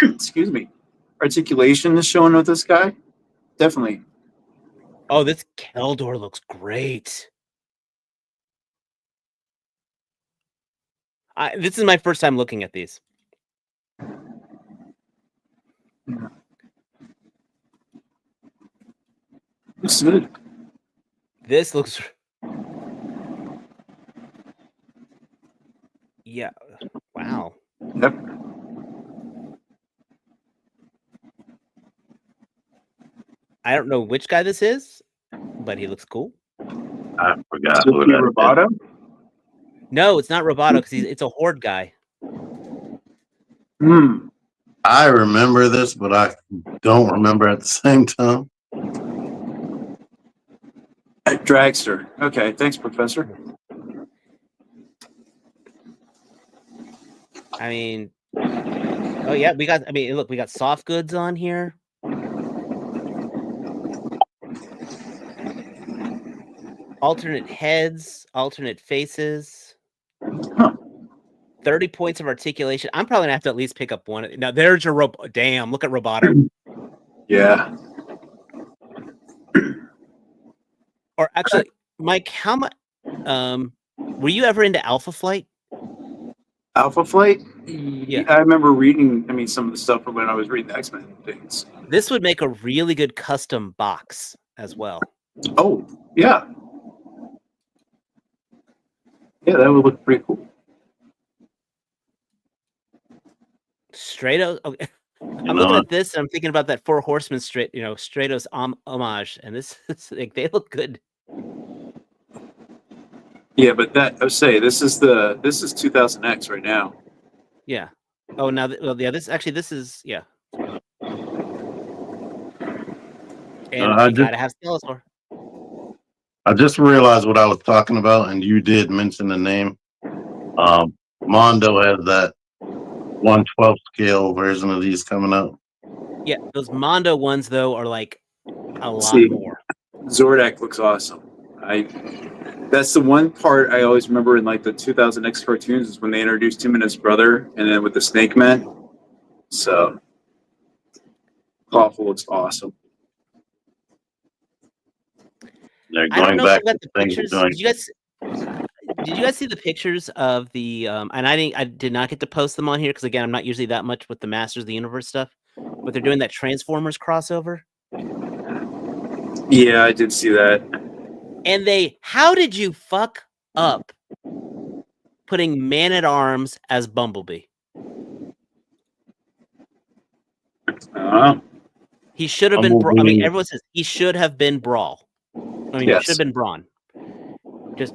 Speaker 3: excuse me, articulation is showing with this guy. definitely.
Speaker 1: Oh, this Keldor looks great. This is my first time looking at these.
Speaker 3: Looks good.
Speaker 1: This looks. Yeah. Wow.
Speaker 3: Yep.
Speaker 1: I don't know which guy this is, but he looks cool.
Speaker 2: I forgot
Speaker 3: Should
Speaker 2: who
Speaker 3: be
Speaker 2: that is.
Speaker 3: Roboto?
Speaker 1: No, it's not Roboto because it's a Horde guy.
Speaker 3: Hmm.
Speaker 2: I remember this, but I don't remember at the same time.
Speaker 3: Dragster. Okay, thanks, Professor.
Speaker 1: I mean, oh yeah, we got. I mean, look, we got soft goods on here. Alternate heads, alternate faces.
Speaker 3: Huh.
Speaker 1: 30 points of articulation. I'm probably gonna have to at least pick up one. Now there's your robot. Damn, look at Roboto.
Speaker 3: Yeah.
Speaker 1: Or actually, Mike, how much? Were you ever into Alpha Flight?
Speaker 3: Alpha Flight?
Speaker 1: Yeah.
Speaker 3: I remember reading, some of the stuff from when I was reading the X-Men things.
Speaker 1: This would make a really good custom box as well.
Speaker 3: Oh, yeah. Yeah, that would look pretty cool.
Speaker 1: Stratos. Okay. I'm looking at this and I'm thinking about that Four Horsemen Stratos homage, and this is like they look good.
Speaker 3: Yeah, but that I would say this is 2000X right now.
Speaker 1: Yeah. Oh, now yeah. This is yeah. And we gotta have Skeletor.
Speaker 2: I just realized what I was talking about, and you did mention the name. Mondo has that 1/12 scale version of these coming out.
Speaker 1: Yeah, those Mondo ones though are like a lot more.
Speaker 3: Zordak looks awesome. That's the one part I always remember in like the 2000X cartoons is when they introduced him and his brother, and then with the Snake Man. So, Clawful looks awesome.
Speaker 2: They're
Speaker 1: I don't
Speaker 2: going
Speaker 1: know
Speaker 2: back
Speaker 1: if I got
Speaker 2: to
Speaker 1: the pictures. Did you guys see the pictures of the and I did not get to post them on here because again I'm not usually that much with the Masters of the Universe stuff, but they're doing that Transformers crossover.
Speaker 3: Yeah, I did see that.
Speaker 1: And how did you fuck up putting Man-at-Arms as Bumblebee? He should have been. I mean, everyone says he should have been Brawl. I mean,
Speaker 3: Yes.
Speaker 1: He should have been Brawn. Just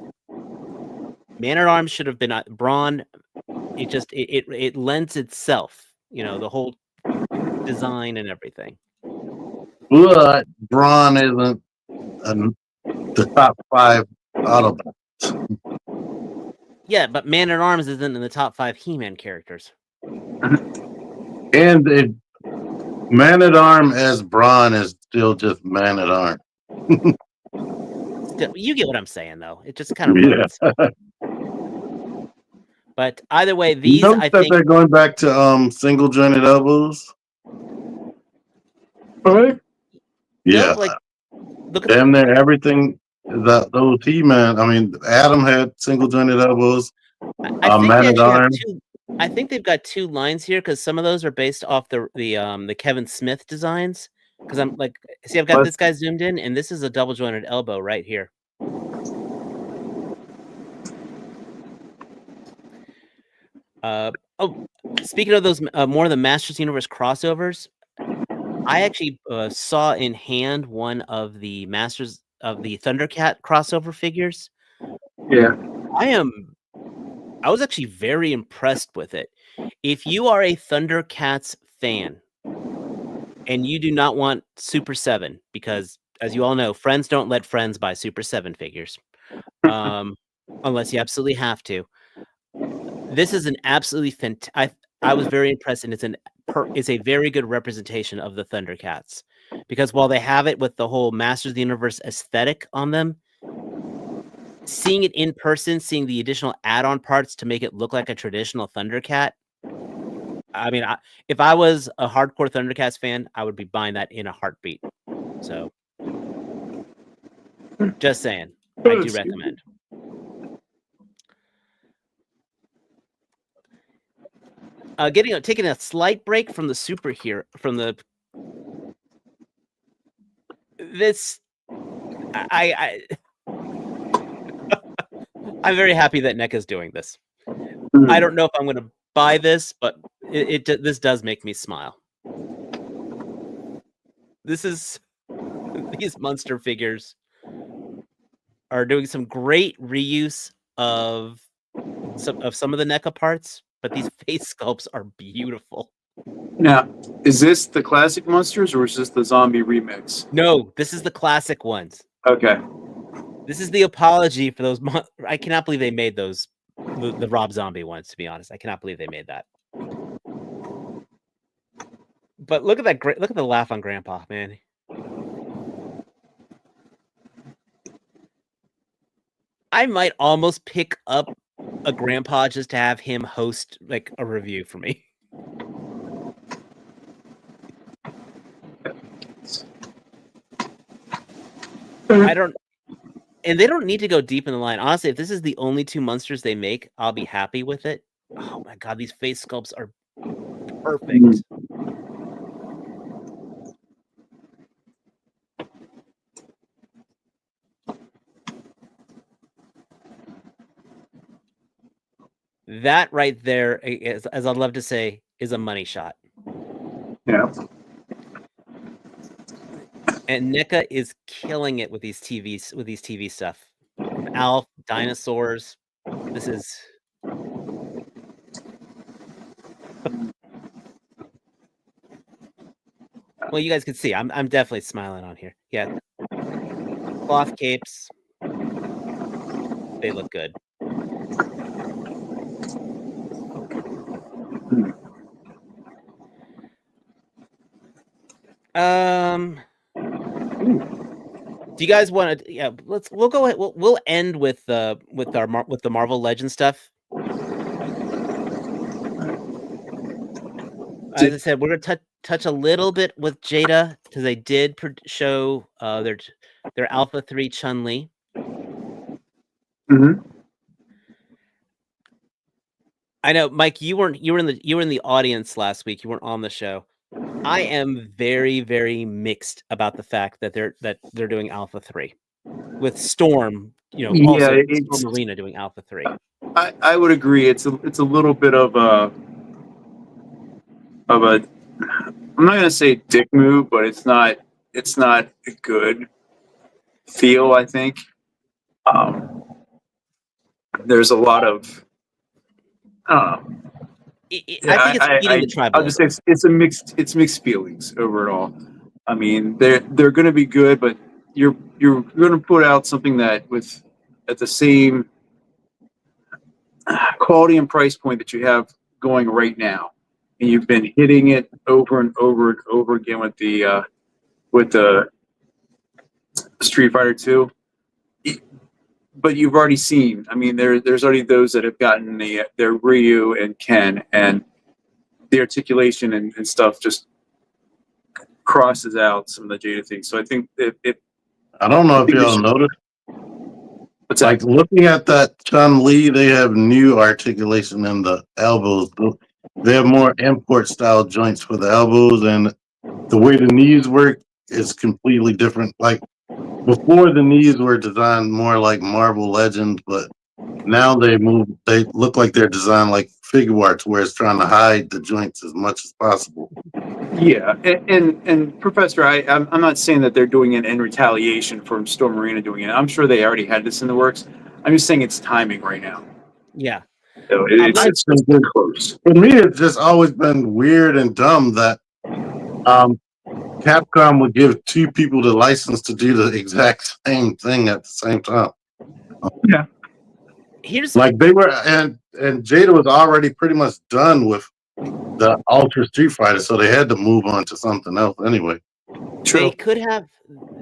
Speaker 1: Man-at-Arms should have been Brawn. It lends itself, the whole design and everything.
Speaker 2: But Braun isn't the top 5 Autobots.
Speaker 1: Yeah, but Man-at-Arms isn't in the top 5 He-Man characters.
Speaker 2: And Man-at-Arm as Braun is still just Man-at-Arm.
Speaker 1: You get what I'm saying, though. It just kind of runs. But either way, these I think
Speaker 2: they're going back to single jointed elbows.
Speaker 3: Right?
Speaker 2: Yeah,
Speaker 1: look at
Speaker 2: damn near everything that those He-Man. I mean, Adam had single jointed elbows.
Speaker 1: I think they've got 2 lines here because some of those are based off the Kevin Smith designs. Because I'm like, see, I've got this guy zoomed in, and this is a double jointed elbow right here. Speaking of those more of the Masters Universe crossovers, I actually saw in hand one of the Masters of the Thundercat crossover figures.
Speaker 3: Yeah.
Speaker 1: I was actually very impressed with it. If you are a Thundercats fan and you do not want Super 7, because as you all know, friends don't let friends buy Super 7 figures, unless you absolutely have to. This is an absolutely fantastic. I was very impressed, and it's a very good representation of the Thundercats, because while they have it with the whole Masters of the Universe aesthetic on them, seeing it in person, seeing the additional add-on parts to make it look like a traditional Thundercat. I mean, if I was a hardcore Thundercats fan, I would be buying that in a heartbeat. So, just saying, I do recommend. Taking a slight break from the superhero from the this. I'm very happy that NECA's doing this. I don't know if I'm going to buy this, but this does make me smile. These monster figures are doing some great reuse of some of the NECA parts, but these face sculpts are beautiful.
Speaker 3: Now, is this the classic monsters or is this the zombie remix?
Speaker 1: No, this is the classic ones.
Speaker 3: Okay.
Speaker 1: This is the apology for those. I cannot believe they made those, the Rob Zombie ones. To be honest, I cannot believe they made that. But look at that! Look at the laugh on Grandpa, man. I might almost pick up a Grandpa just to have him host like a review for me. I don't. And they don't need to go deep in the line. Honestly, if this is the only 2 monsters they make, I'll be happy with it. Oh my god, these face sculpts are perfect. That right there, is, as I'd love to say, is a money shot.
Speaker 3: Yeah.
Speaker 1: And NECA is killing it with these TV stuff. Alf, dinosaurs. This is. Well, you guys can see, I'm definitely smiling on here. Yeah. Cloth capes. They look good. Do you guys want to? Yeah, we'll go ahead. We'll end with the Marvel Legends stuff. As I said, we're gonna touch a little bit with Jada because they did show their Alpha 3 Chun-Li.
Speaker 3: Mm-hmm.
Speaker 1: I know, Mike. You were in the audience last week. You weren't on the show. I am very, very mixed about the fact that they're doing Alpha 3 with Storm. You know, also Storm Arena doing Alpha 3.
Speaker 3: I would agree. It's a little bit of a I'm not gonna say dick move, but it's not a good feel. I think there's a lot of
Speaker 1: I think it's feeding the tribalism.
Speaker 3: I'll just say it's mixed feelings overall. I mean, they're going to be good, but you're going to put out something that at the same quality and price point that you have going right now, and you've been hitting it over and over and over again with the Street Fighter 2. But you've already seen. I mean, there's already those that have gotten their Ryu and Ken, and the articulation and stuff just crosses out some of the Jada things. So I think
Speaker 2: I don't know if y'all noticed.
Speaker 3: What's
Speaker 2: like
Speaker 3: that?
Speaker 2: looking at that Chun-Li, they have new articulation in the elbows. They have more import style joints for the elbows, and the way the knees work is completely different. Like before, the knees were designed more like Marvel Legends, but now they look like they're designed like FigureArts, where it's trying to hide the joints as much as possible.
Speaker 3: Yeah, and Professor, I'm not saying that they're doing it in retaliation from Storm Arena doing it. I'm sure they already had this in the works. I'm just saying it's timing right now.
Speaker 1: Yeah.
Speaker 3: So it's close.
Speaker 2: For me, it's just always been weird and dumb that Capcom would give 2 people the license to do the exact same thing at the same time.
Speaker 3: Yeah.
Speaker 1: Here's
Speaker 2: like they were, and Jada was already pretty much done with the Ultra Street Fighter, so they had to move on to something else anyway.
Speaker 3: True.
Speaker 1: They could have.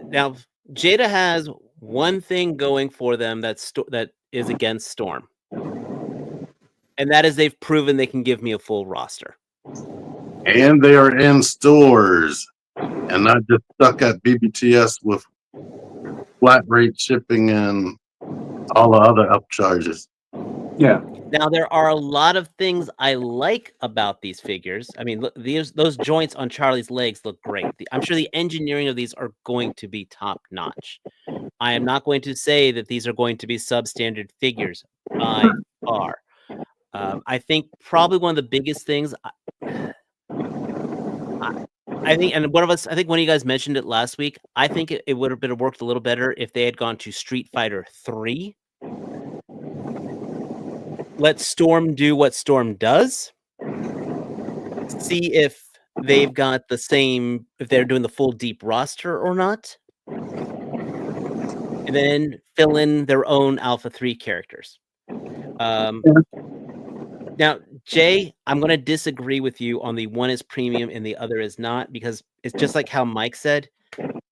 Speaker 1: Now, Jada has one thing going for them that is against Storm, and that is they've proven they can give me a full roster.
Speaker 2: And they are in stores. and not just stuck at BBTS with flat rate shipping and all the other upcharges.
Speaker 3: Yeah.
Speaker 1: Now there are a lot of things I like about these figures. I mean, look, those joints on Charlie's legs look great. I'm sure the engineering of these are going to be top notch. I am not going to say that these are going to be substandard figures by far. I think probably one of the biggest things I think, and one of us, I think one of you guys mentioned it last week. I think it would have been worked a little better if they had gone to Street Fighter 3. Let Storm do what Storm does. See if they've got the same, if they're doing the full deep roster or not. And then fill in their own Alpha 3 characters. Now, Jay, I'm going to disagree with you on the one is premium and the other is not, because it's just like how Mike said.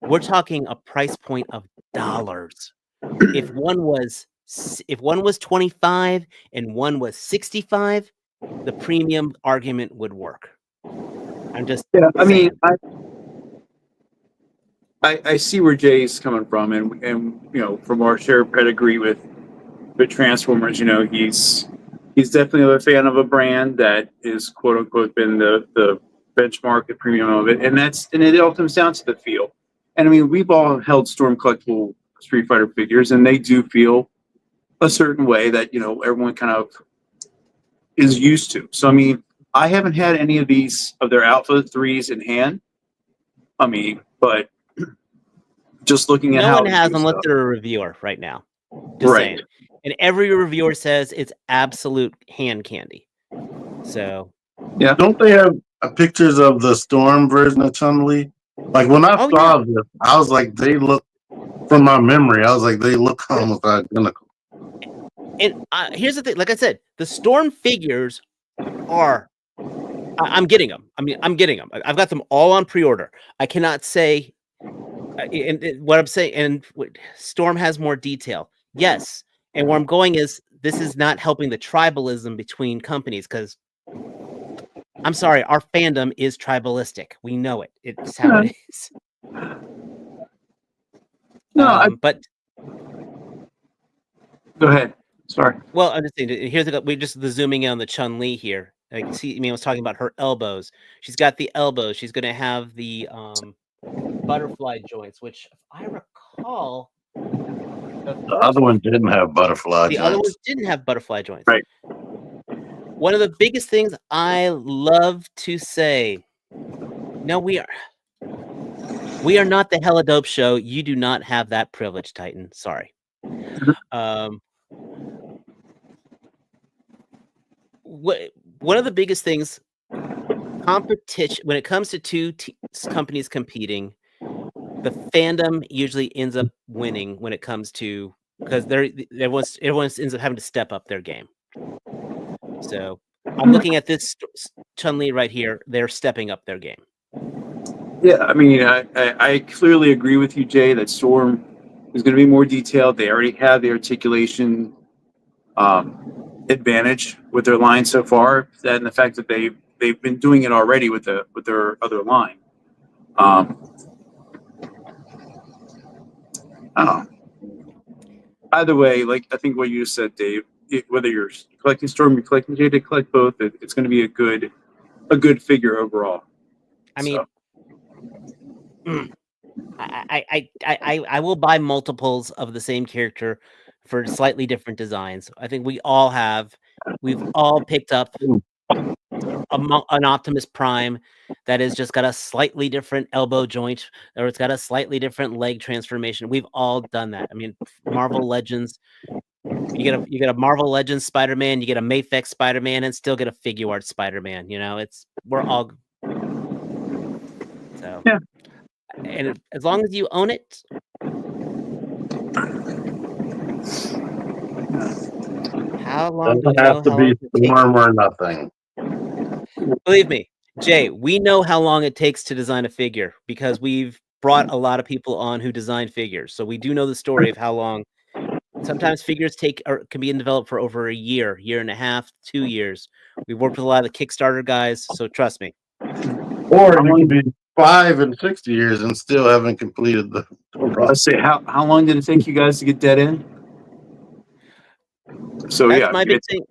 Speaker 1: We're talking a price point of dollars. If one was 25 and one was 65, the premium argument would work. I'm just
Speaker 3: I mean,
Speaker 1: saying.
Speaker 3: I see where Jay's coming from, and you know, from our shared pedigree with Transformers, you know, he's definitely a fan of a brand that is quote unquote been the benchmark, the premium of it, and it all comes down to the feel. And I mean, we've all held Storm collectible Street Fighter figures, and they do feel a certain way that, you know, everyone kind of is used to. So I mean, I haven't had any of these of their Alpha 3s in hand. I mean, but just looking at
Speaker 1: no
Speaker 3: how
Speaker 1: one has unless they're a reviewer right now. Just saying. And every reviewer says it's absolute hand candy. So
Speaker 3: yeah,
Speaker 2: don't they have pictures of the Storm version of Chun-Li? Like when I saw this, I was like, they look, from my memory, I was like, they look almost identical.
Speaker 1: And here's the thing, like I said, the Storm figures are, I'm getting them. I mean, I'm getting them. I've got them all on pre-order. I cannot say, and what I'm saying, and Storm has more detail. Yes. And where I'm going is, this is not helping the tribalism between companies, because I'm sorry, our fandom is tribalistic. We know it. It's how it is.
Speaker 3: No,
Speaker 1: but
Speaker 3: go ahead. Sorry.
Speaker 1: Well, I'm just saying, here's we're just zooming in on the Chun-Li here. I can see, I mean, I was talking about her elbows. She's got the elbows. She's going to have the butterfly joints, which, if I recall,
Speaker 2: the other one didn't have butterfly joints.
Speaker 1: The other ones didn't have butterfly joints.
Speaker 3: Right.
Speaker 1: One of the biggest things I love to say, no, we are not the Hella Dope Show. You do not have that privilege, Titan. Sorry. One of the biggest things, competition, when it comes to two companies competing, the fandom usually ends up winning when it comes to, because everyone ends up having to step up their game. So I'm looking at this Chun-Li right here. They're stepping up their game.
Speaker 3: Yeah, I mean, I clearly agree with you, Jay, that Storm is going to be more detailed. They already have the articulation advantage with their line so far, and the fact that they've been doing it already with their other line. I don't know. Either way, like I think what you just said, Dave, whether you're collecting Storm, you're collecting Jada, collect both. It's going to be a good figure overall.
Speaker 1: I mean, I will buy multiples of the same character for slightly different designs. I think we've all picked up an Optimus Prime that has just got a slightly different elbow joint, or it's got a slightly different leg transformation. We've all done that. I mean, Marvel Legends, you get a Marvel Legends Spider-Man, you get a Mayfix Spider-Man, and still get a FigureArt Spider-Man. You know, we're all so.
Speaker 3: Yeah.
Speaker 1: And as long as you own it, how long do you know?
Speaker 2: Have to be Storm or nothing.
Speaker 1: Believe me, Jay, we know how long it takes to design a figure because we've brought a lot of people on who design figures. So we do know the story of how long. Sometimes figures can be developed for over a year and a half, 2 years. We've worked with a lot of the Kickstarter guys, so trust me.
Speaker 2: Or you can be 5 and 6 years and still haven't completed the
Speaker 3: Let's say how long did it take you guys to get dead in? So
Speaker 1: That's
Speaker 3: yeah,
Speaker 1: my big thing.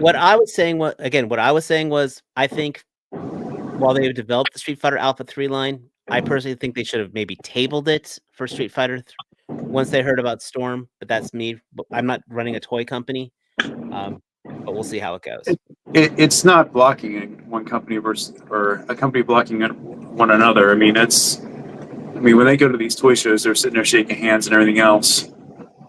Speaker 1: What I was saying was I think while they developed the Street Fighter Alpha 3 line, I personally think they should have maybe tabled it for Street Fighter once they heard about Storm, but that's me. I'm not running a toy company, but we'll see how it goes.
Speaker 3: it's not blocking one company versus or a company blocking one another. I mean, when they go to these toy shows, they're sitting there shaking hands and everything else.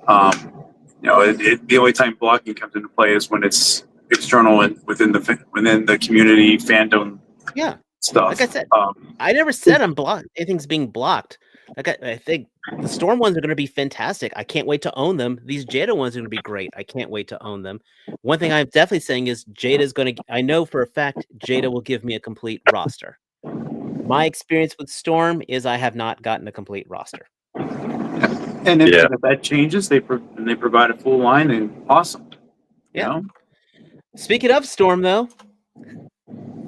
Speaker 3: The only time blocking comes into play is when it's external and within the community fandom.
Speaker 1: Yeah,
Speaker 3: stuff.
Speaker 1: like I said, I never said anything's being blocked. Like I think the Storm ones are going to be fantastic. I can't wait to own them. These Jada ones are going to be great. I can't wait to own them. One thing I'm definitely saying is Jada's going to. I know for a fact Jada will give me a complete roster. My experience with Storm is I have not gotten a complete roster.
Speaker 3: And if that changes, they provide a full line, and awesome.
Speaker 1: Yeah.
Speaker 3: You know?
Speaker 1: Speaking of Storm, though,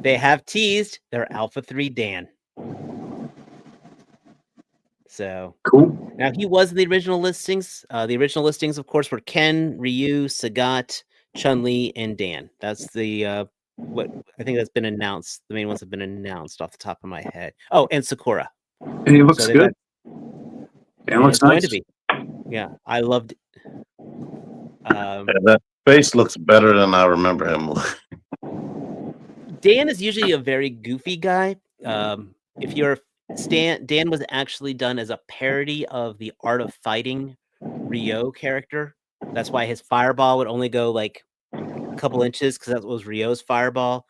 Speaker 1: they have teased their Alpha 3 Dan. So
Speaker 3: cool.
Speaker 1: Now he was in the original listings. The original listings, of course, were Ken, Ryu, Sagat, Chun-Li, and Dan. That's the what I think that's been announced. The main ones have been announced off the top of my head. Oh, and Sakura.
Speaker 3: And he looks good.
Speaker 1: It looks nice. Going to be. Yeah, I loved it.
Speaker 2: That face looks better than I remember him.
Speaker 1: Dan is usually a very goofy guy. If you're Dan was actually done as a parody of the Art of Fighting Ryo character. That's why his fireball would only go like a couple inches because that was Ryo's fireball.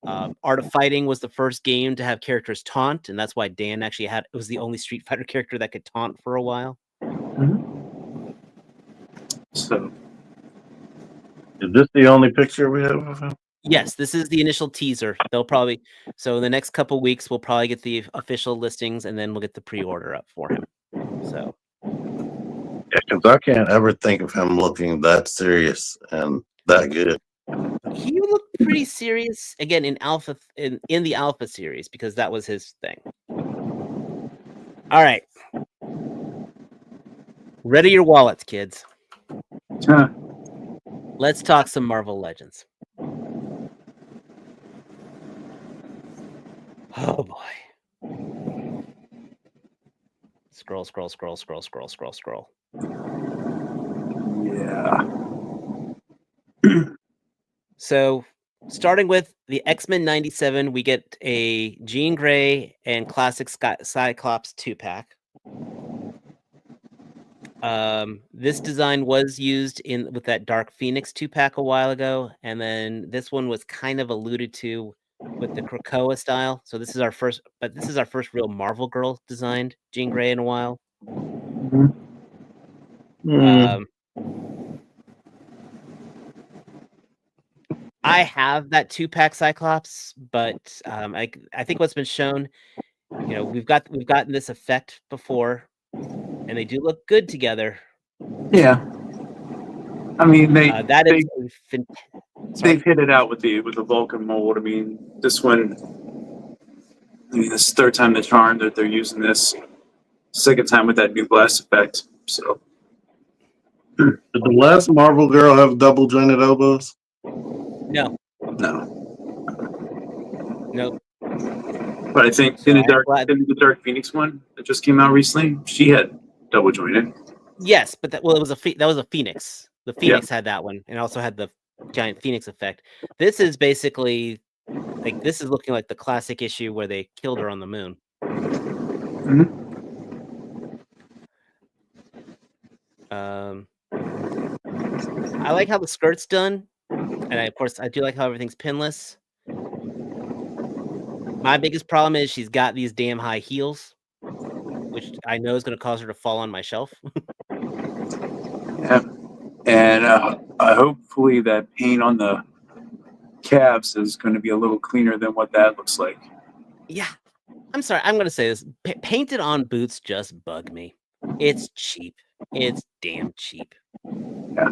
Speaker 1: Art of Fighting was the first game to have characters taunt, and that's why Dan actually it was the only Street Fighter character that could taunt for a while.
Speaker 3: Mm-hmm. So,
Speaker 2: is this the only picture we have of him?
Speaker 1: Yes, this is the initial teaser. They'll probably in the next couple weeks we'll probably get the official listings, and then we'll get the pre-order up for him. So,
Speaker 2: yeah, because I can't ever think of him looking that serious and that good.
Speaker 1: He looked pretty serious again in Alpha in the Alpha series because that was his thing. All right, ready your wallets, kids. Let's talk some Marvel Legends. Oh boy. Scroll.
Speaker 3: Yeah.
Speaker 1: So, starting with the X-Men 97, we get a Jean Grey and Classic Cyclops 2-pack. This design was used with that Dark Phoenix 2-pack a while ago, and then this one was kind of alluded to with the Krakoa style. So this is our first real Marvel Girl designed Jean Grey in a while.
Speaker 2: Mm-hmm.
Speaker 1: I have that 2-pack Cyclops, but I think what's been shown, we've gotten this effect before, and they do look good together.
Speaker 3: Yeah, I mean they've hit it out with the Vulcan mold. I mean this one. This is third time the charm that they're using this. Second time with that new blast effect. So,
Speaker 2: did the last Marvel Girl have double jointed elbows?
Speaker 1: No.
Speaker 3: Nope. But I think the Dark Phoenix one that just came out recently, she had double jointed.
Speaker 1: Yes, but that was a Phoenix. The Phoenix had that one, and also had the giant Phoenix effect. This is basically this is looking like the classic issue where they killed her on the moon.
Speaker 3: Mm-hmm.
Speaker 1: I like how the skirt's done, and of course I do like how everything's pinless. My biggest problem is she's got these damn high heels, which I know is going to cause her to fall on my shelf.
Speaker 3: Yeah, and hopefully that paint on the calves is going to be a little cleaner than what that looks like.
Speaker 1: Yeah, I'm sorry. I'm going to say this. Painted on boots just bug me. It's cheap. It's damn cheap.
Speaker 3: Yeah.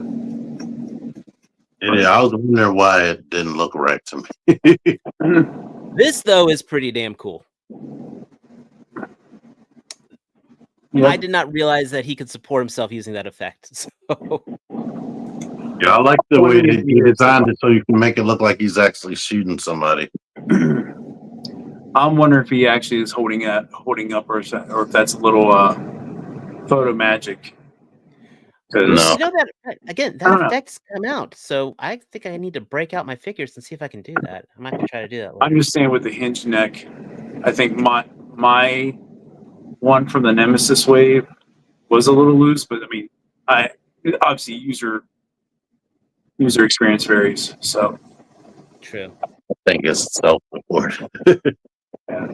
Speaker 2: Yeah, I was wondering why it didn't look right to me.
Speaker 1: This, though, is pretty damn cool.
Speaker 3: Yep.
Speaker 1: I did not realize that he could support himself using that effect. So
Speaker 2: Yeah, I like the way they designed it so you can make it look like he's actually shooting somebody.
Speaker 3: I'm wondering if he actually is holding up, or if that's a little photo magic.
Speaker 2: No.
Speaker 1: you know that again,
Speaker 3: I
Speaker 1: that
Speaker 3: don't know.
Speaker 1: effect's come out. So I think I need to break out my figures and see if I can do that. I might have to try to do that later.
Speaker 3: I'm just saying with the hinge neck, I think my one from the Nemesis wave was a little loose, but I mean, obviously user experience varies. So
Speaker 1: True.
Speaker 2: I think it's self-report.
Speaker 3: yeah.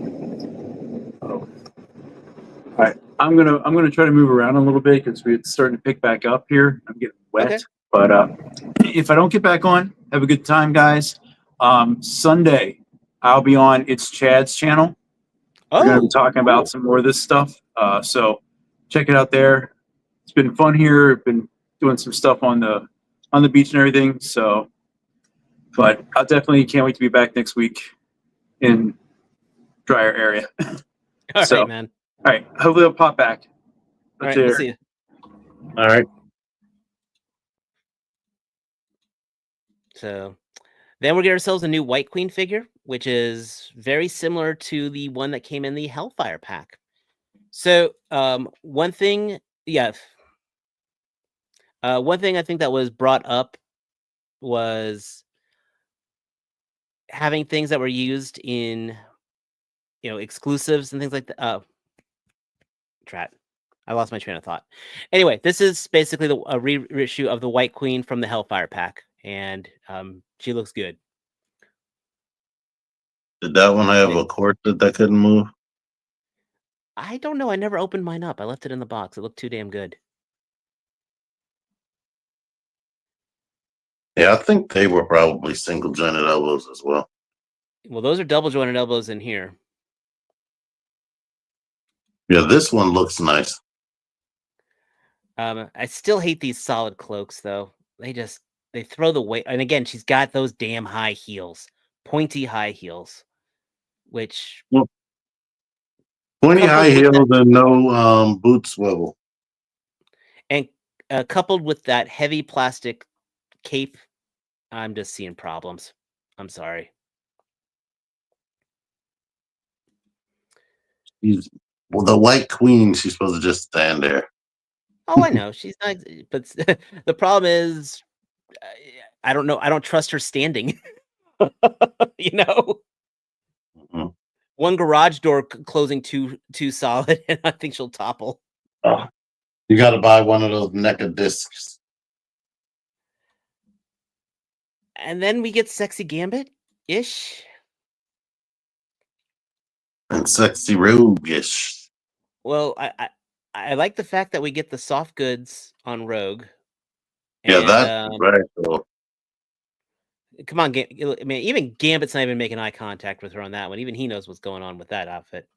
Speaker 3: All right, I'm gonna try to move around a little bit because it's starting to pick back up here. I'm getting wet,
Speaker 1: Okay.
Speaker 3: but if I don't get back on, have a good time, guys. Sunday, I'll be on It's Chad's channel. We're gonna be talking about some more of this stuff. So check it out there. It's been fun here. I've been doing some stuff on the beach and everything. So, but I definitely can't wait to be back next week in drier area.
Speaker 1: All
Speaker 3: So,
Speaker 1: right, man.
Speaker 3: All right. Hopefully, I'll pop back.
Speaker 1: All right, we'll see you.
Speaker 2: All right.
Speaker 1: So then we'll get ourselves a new White Queen figure, which is very similar to the one that came in the Hellfire pack. So one thing I think that was brought up was having things that were used in, exclusives and things like that. I lost my train of thought. Anyway, this is basically a reissue of the White Queen from the Hellfire pack, and she looks good.
Speaker 2: Did that one have a corset that couldn't move?
Speaker 1: I don't know. I never opened mine up. I left it in the box. It looked too damn good.
Speaker 2: Yeah, I think they were probably single jointed elbows as well.
Speaker 1: Well, those are double jointed elbows in here.
Speaker 2: Yeah, this one looks nice.
Speaker 1: I still hate these solid cloaks, though. They throw the weight. And again, she's got those damn high heels, pointy high heels, which
Speaker 2: Pointy high heels and no boot swivel.
Speaker 1: And coupled with that heavy plastic cape, I'm just seeing problems. I'm sorry.
Speaker 2: The White Queen, she's supposed to just stand there.
Speaker 1: Oh, I know. She's not, but the problem is, I don't know. I don't trust her standing.
Speaker 2: Mm-hmm.
Speaker 1: One garage door closing too solid, and I think she'll topple.
Speaker 2: Oh, you got to buy one of those NECA discs.
Speaker 1: And then we get Sexy Gambit-ish.
Speaker 2: And Sexy Rogue-ish.
Speaker 1: Well, I like the fact that we get the soft goods on Rogue.
Speaker 2: Yeah, that's very cool.
Speaker 1: Come on, I mean, even Gambit's not even making eye contact with her on that one. Even he knows what's going on with that outfit.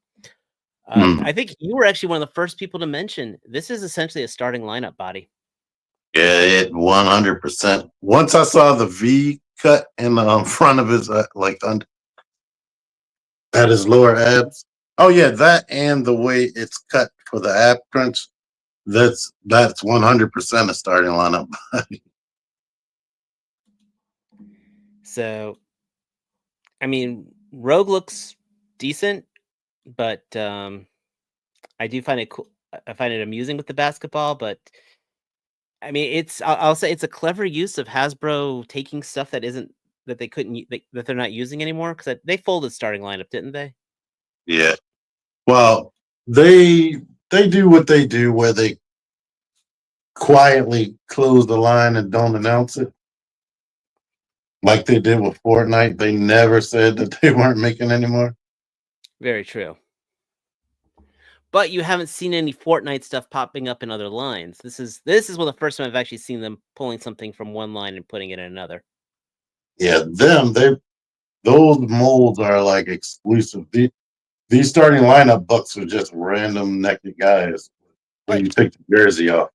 Speaker 1: I think you were actually one of the first people to mention this is essentially a starting lineup body.
Speaker 2: Yeah, it 100%. Once I saw the V cut in the front of his at his lower abs. Oh yeah, that and the way it's cut for the ab crunch. That's 100% a starting lineup body.
Speaker 1: So, I mean, Rogue looks decent, but I do find it cool. I find it amusing with the basketball, but I mean, I'll say it's a clever use of Hasbro taking stuff that they couldn't that they're not using anymore, because they folded starting lineup, didn't they?
Speaker 2: Yeah. Well, they do what they do, where they quietly close the line and don't announce it. Like they did with Fortnite. They never said that they weren't making anymore.
Speaker 1: Very true. But you haven't seen any Fortnite stuff popping up in other lines. This is one of the first time I've actually seen them pulling something from one line and putting it in another.
Speaker 2: Yeah, those molds are like exclusive. These starting lineup bucks are just random naked guys when you take the jersey off.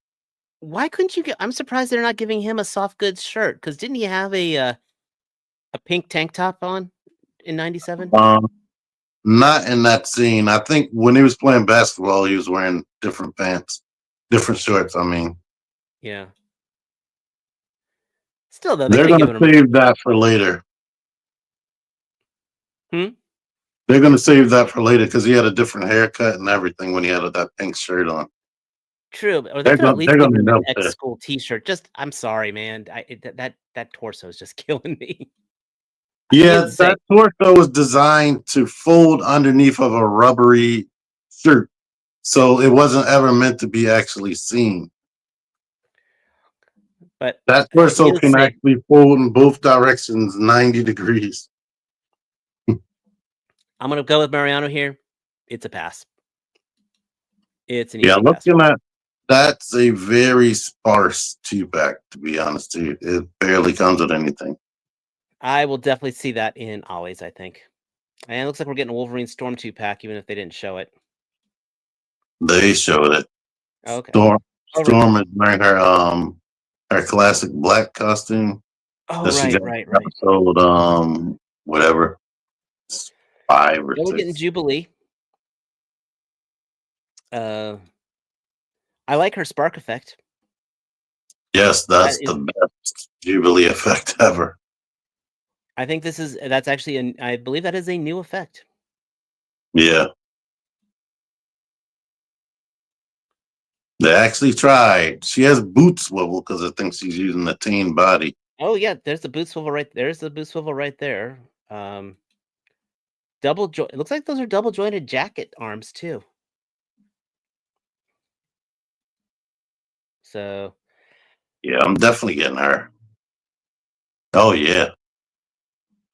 Speaker 1: Why couldn't you I'm surprised they're not giving him a soft goods shirt, because didn't he have a pink tank top on in '97?
Speaker 2: Not in that scene. I think when he was playing basketball, he was wearing different pants, different shorts. I mean,
Speaker 1: Yeah. Still though, they
Speaker 2: they're
Speaker 1: could have
Speaker 2: gonna
Speaker 1: given him.
Speaker 2: save that for later.
Speaker 1: Hmm?
Speaker 2: They're gonna save that for later because he had a different haircut and everything when he had that pink shirt on.
Speaker 1: True, or they
Speaker 2: They're
Speaker 1: could at
Speaker 2: gonna
Speaker 1: least
Speaker 2: they're
Speaker 1: given
Speaker 2: gonna
Speaker 1: him an
Speaker 2: milk
Speaker 1: X
Speaker 2: this.
Speaker 1: School T-shirt. Just, I'm sorry, man. That torso is just killing me.
Speaker 2: Yeah,
Speaker 1: Needless to say,
Speaker 2: that torso was designed to fold underneath of a rubbery shirt, so it wasn't ever meant to be actually seen.
Speaker 1: but
Speaker 2: That torso
Speaker 1: needless to
Speaker 2: can
Speaker 1: say,
Speaker 2: actually fold in both directions 90 degrees.
Speaker 1: I'm gonna go with Mariano here. It's a pass. It's an
Speaker 2: Yeah,
Speaker 1: easy pass for
Speaker 2: looking
Speaker 1: me.
Speaker 2: at that's a very sparse two-pack, to be honest with you. It barely comes with anything.
Speaker 1: I will definitely see that in Ollie's, I think. And it looks like we're getting a Wolverine Storm 2-pack, even if they didn't show it.
Speaker 2: They showed it.
Speaker 1: Oh, okay.
Speaker 2: Storm is wearing her classic black costume
Speaker 1: Oh,
Speaker 2: that she got
Speaker 1: right.
Speaker 2: in episode whatever 5 or
Speaker 1: Now we're getting
Speaker 2: 6.
Speaker 1: Jubilee. I like her spark effect.
Speaker 2: Yes, that's
Speaker 1: That is,
Speaker 2: the best Jubilee effect ever.
Speaker 1: I think that's actually I believe that is a new effect.
Speaker 2: Yeah. They actually tried. She has boot swivel because I think she's using the teen body.
Speaker 1: Oh yeah, there's the boot swivel right. There's the boot swivel right there. Double joint. It looks like those are double jointed jacket arms too. So
Speaker 2: Yeah, I'm definitely getting her. Oh yeah,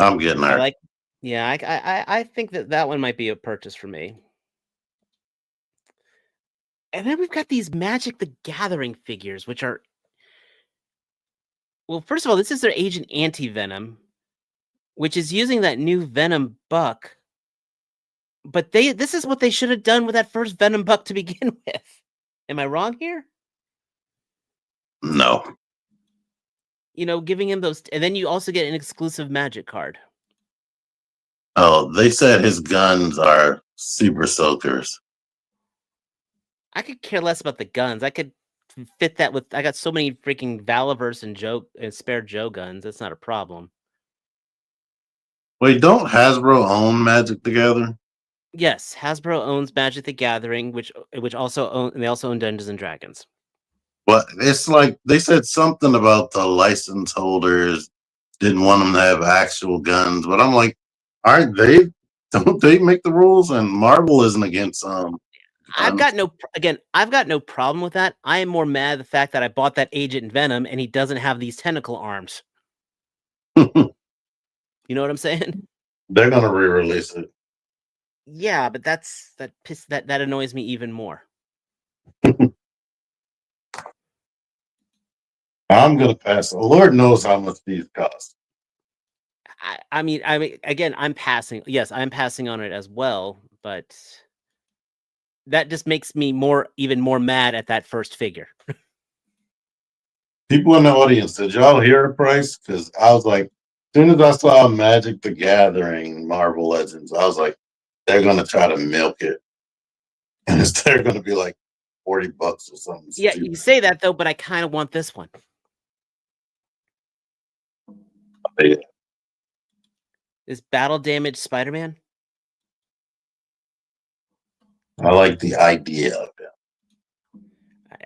Speaker 2: I'm getting
Speaker 1: I
Speaker 2: her.
Speaker 1: like. Yeah, I think that one might be a purchase for me. And then we've got these Magic the Gathering figures, which are, well, first of all, this is their Agent Anti-Venom, which is using that new Venom buck. But this is what they should have done with that first Venom buck to begin with. Am I wrong here?
Speaker 2: No.
Speaker 1: You know, giving him those, and then you also get an exclusive Magic card.
Speaker 2: Oh, they said his guns are super soakers.
Speaker 1: I could care less about the guns. I could fit that with. I got so many freaking Valaverse and Joe and Spare Joe guns. That's not a problem.
Speaker 2: Wait, don't Hasbro own Magic the Gathering?
Speaker 1: Yes, Hasbro owns Magic the Gathering, which also own, and they also own Dungeons and Dragons.
Speaker 2: But it's like they said something about the license holders didn't want them to have actual guns. But I'm like, aren't they? Don't they make the rules? And Marvel isn't against
Speaker 1: I've
Speaker 2: guns.
Speaker 1: I've got no problem with that. I am more mad at the fact that I bought that Agent Venom and he doesn't have these tentacle arms. You know what I'm saying?
Speaker 2: They're gonna re-release it.
Speaker 1: Yeah, but that annoys me even more.
Speaker 2: I'm gonna pass. Lord knows how much these cost.
Speaker 1: I mean, again, I'm passing. Yes, I'm passing on it as well, but that just makes me even more mad at that first figure.
Speaker 2: People in the audience, did y'all hear the price? Because I was like, as soon as I saw Magic the Gathering, Marvel Legends, I was like, they're gonna try to milk it, and they're gonna be like $40 or something.
Speaker 1: Yeah,
Speaker 2: stupid.
Speaker 1: you say that though, but I kind of want this one.
Speaker 2: Yeah.
Speaker 1: This battle damage Spider-Man.
Speaker 2: I like the idea of it.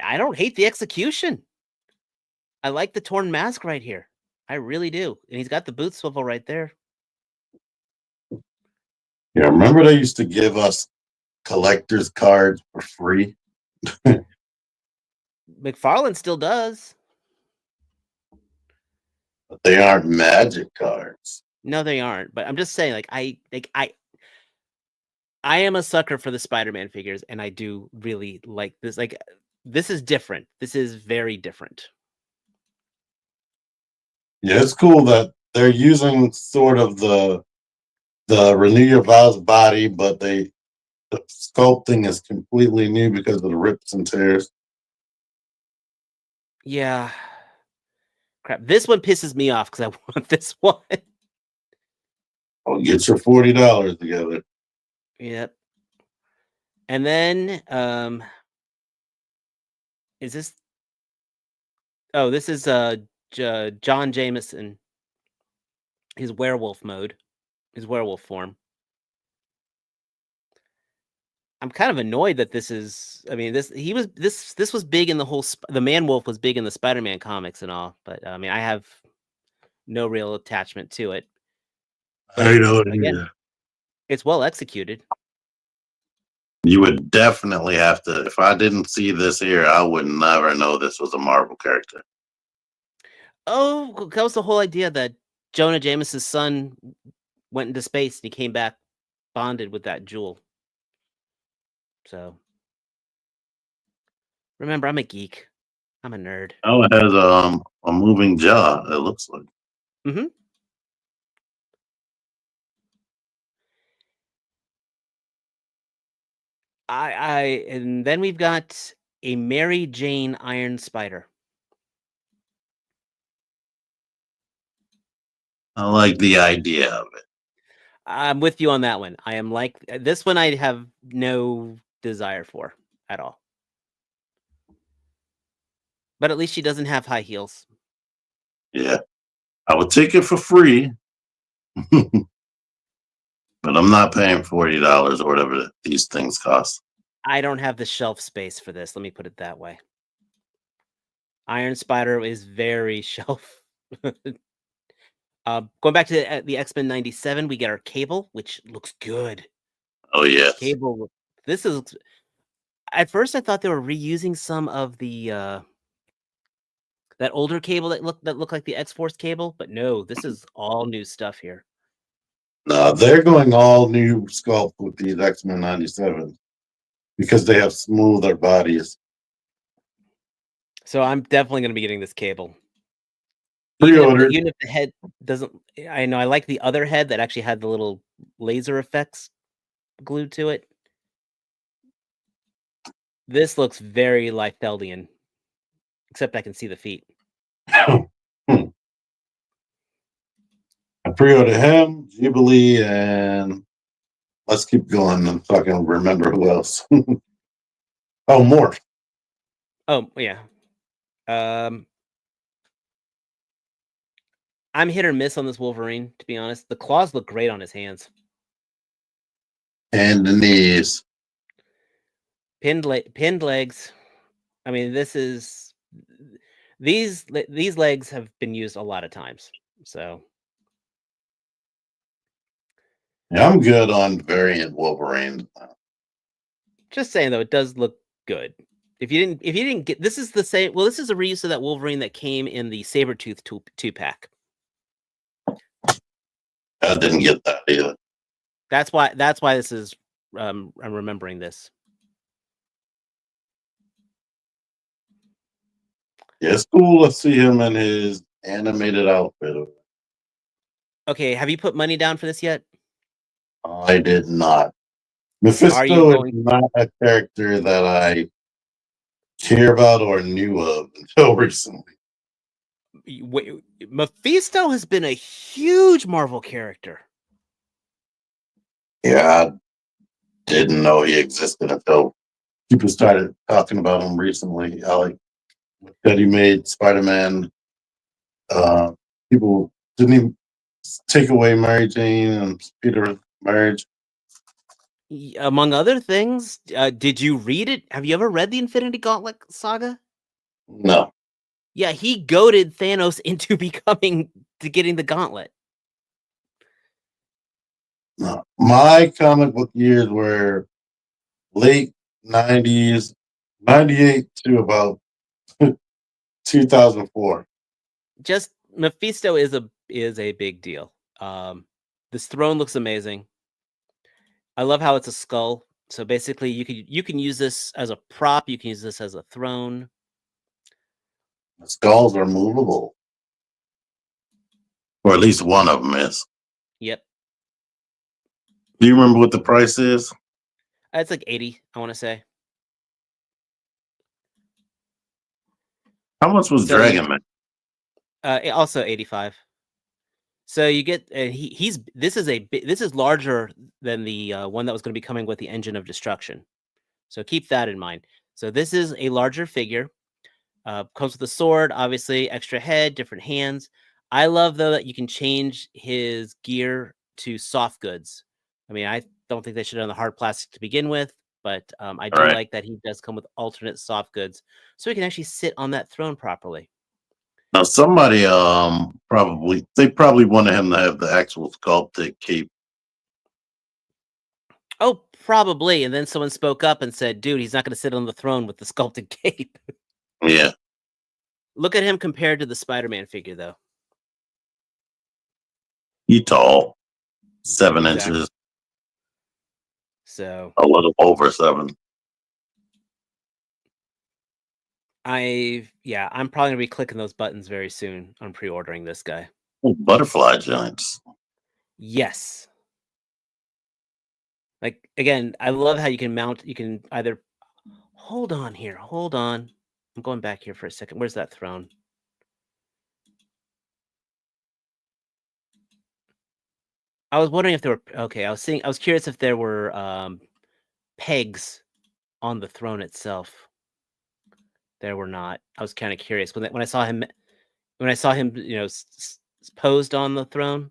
Speaker 1: I don't hate the execution. I like the torn mask right here. I really do. And he's got the boot swivel right there.
Speaker 2: Yeah, remember they used to give us collector's cards for free?
Speaker 1: McFarlane still does.
Speaker 2: But they aren't Magic cards.
Speaker 1: No, they aren't. But I'm just saying, I am a sucker for the Spider-Man figures, and I do really like this. Like, this is different. This is very different.
Speaker 2: Yeah, it's cool that they're using sort of the Renew Your Vows body, but the sculpting is completely new because of the rips and tears.
Speaker 1: Yeah. Crap. This one pisses me off because I want this one.
Speaker 2: Oh, get your $40 together.
Speaker 1: Yep. And then, is this? Oh, this is John Jameson. His werewolf mode, his werewolf form. I'm kind of annoyed that this is. I mean, this was big in the whole. The Man Wolf was big in the Spider-Man comics and all, but I mean, I have no real attachment to it. But
Speaker 2: I don't
Speaker 1: again,
Speaker 2: either.
Speaker 1: it's well executed.
Speaker 2: You would definitely have to. If I didn't see this here, I would never know this was a Marvel character.
Speaker 1: Oh, that was the whole idea that Jonah Jameson's son went into space and he came back bonded with that jewel. So remember, I'm a geek. I'm a nerd.
Speaker 2: Oh, it has a moving jaw. It looks like.
Speaker 1: Mm-hmm. And then we've got a Mary Jane Iron Spider.
Speaker 2: I like the idea of it.
Speaker 1: I'm with you on that one. I am like this one. I have no desire for at all. But at least she doesn't have high heels.
Speaker 2: Yeah, I would take it for free, but I'm not paying $40 or whatever these things cost.
Speaker 1: I don't have the shelf space for this. Let me put it that way. Iron Spider is very shelf. Going back to the X-Men 97, we get our Cable, which looks good.
Speaker 2: Oh yes,
Speaker 1: Cable. This is. At first, I thought they were reusing some of the that older Cable that looked like the X-Force Cable, but no, this is all new stuff here.
Speaker 2: no, they're going all new sculpt with these X-Men 97 because they have smoother bodies.
Speaker 1: So I'm definitely going to be getting this Cable.
Speaker 2: Pre-ordered.
Speaker 1: Even if the head doesn't, I know I like the other head that actually had the little laser effects glued to it. This looks very Liefeldian, except I can see the feet.
Speaker 2: I pre-ordered him, Jubilee, and let's keep going. I'm fucking remember who else. Oh, Morph.
Speaker 1: Oh yeah. I'm hit or miss on this Wolverine, to be honest. The claws look great on his hands.
Speaker 2: And the knees.
Speaker 1: Pinned legs. I mean, this is these legs have been used a lot of times. So
Speaker 2: Yeah, I'm good on variant Wolverine.
Speaker 1: just saying though, it does look good. If you didn't get this is the same. Well, this is a reuse of that Wolverine that came in the Sabretooth 2-pack.
Speaker 2: I didn't get that either.
Speaker 1: That's why this is I'm remembering this.
Speaker 2: Yeah, it's cool to see him in his animated outfit.
Speaker 1: Okay, have you put money down for this yet?
Speaker 2: I did not.
Speaker 1: Are you
Speaker 2: Mephisto is
Speaker 1: going
Speaker 2: not a character that I care about or knew of until recently.
Speaker 1: Mephisto has been a huge Marvel character.
Speaker 2: Yeah, I didn't know he existed until people started talking about him recently. I like that he made Spider-Man. People didn't even take away Mary Jane and Peter's marriage.
Speaker 1: Among other things, did you read it? Have you ever read the Infinity Gauntlet saga?
Speaker 2: No.
Speaker 1: Yeah, he goaded Thanos into getting the gauntlet.
Speaker 2: No. My comic book years were late 90s, 98 to about 2004.
Speaker 1: Just Mephisto is a big deal. This throne looks amazing. I love how it's a skull. So basically, you can use this as a prop. You can use this as a throne.
Speaker 2: The skulls are movable, or at least one of them is.
Speaker 1: Yep,
Speaker 2: Do you remember what the price is?
Speaker 1: it's like 80. I want to say.
Speaker 2: How much was
Speaker 1: So,
Speaker 2: Dragon Man?
Speaker 1: Also 85. So you get this is larger than the one that was going to be coming with the Engine of Destruction. So keep that in mind. So this is a larger figure. Comes with a sword, obviously, extra head, different hands. I love though that you can change his gear to soft goods. I mean, I don't think they should have done the hard plastic to begin with, but I do
Speaker 2: Right.
Speaker 1: like that he does come with alternate soft goods, so he can actually sit on that throne properly.
Speaker 2: Now somebody they probably wanted him to have the actual sculpted cape.
Speaker 1: Oh, probably. And then someone spoke up and said, "Dude, he's not going to sit on the throne with the sculpted cape."
Speaker 2: Yeah.
Speaker 1: Look at him compared to the Spider-Man figure, though.
Speaker 2: He tall. 7
Speaker 1: Exactly.
Speaker 2: inches.
Speaker 1: So
Speaker 2: A little over 7.
Speaker 1: I'm probably gonna be clicking those buttons very soon on pre-ordering this guy.
Speaker 2: Oh, butterfly giants.
Speaker 1: Yes. Like again, I love how you can either hold on here. Hold on. I'm going back here for a second. Where's that throne? I was wondering if there were okay, I was curious if there were pegs on the throne itself. There were not. I was kind of curious when I saw him, posed on the throne.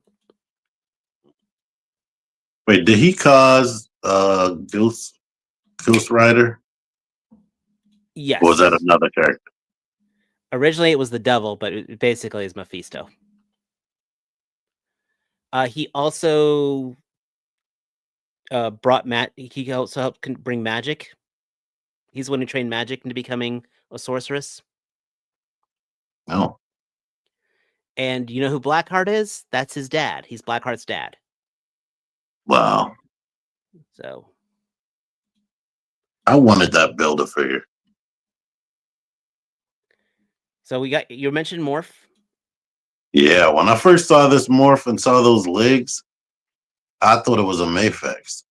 Speaker 2: Wait, did he cause Ghost Rider?
Speaker 1: Yes.
Speaker 2: Or was that another character?
Speaker 1: Originally, it was the devil, but it basically is Mephisto. He also He also helped bring magic. He's the one who trained magic into becoming a sorceress.
Speaker 2: No.
Speaker 1: And you know who Blackheart is? That's his dad. He's Blackheart's dad.
Speaker 2: Wow.
Speaker 1: So
Speaker 2: I wanted that Builder figure.
Speaker 1: we got you mentioned Morph.
Speaker 2: Yeah, when I first saw this morph and saw those legs, I thought it was a Mayfex.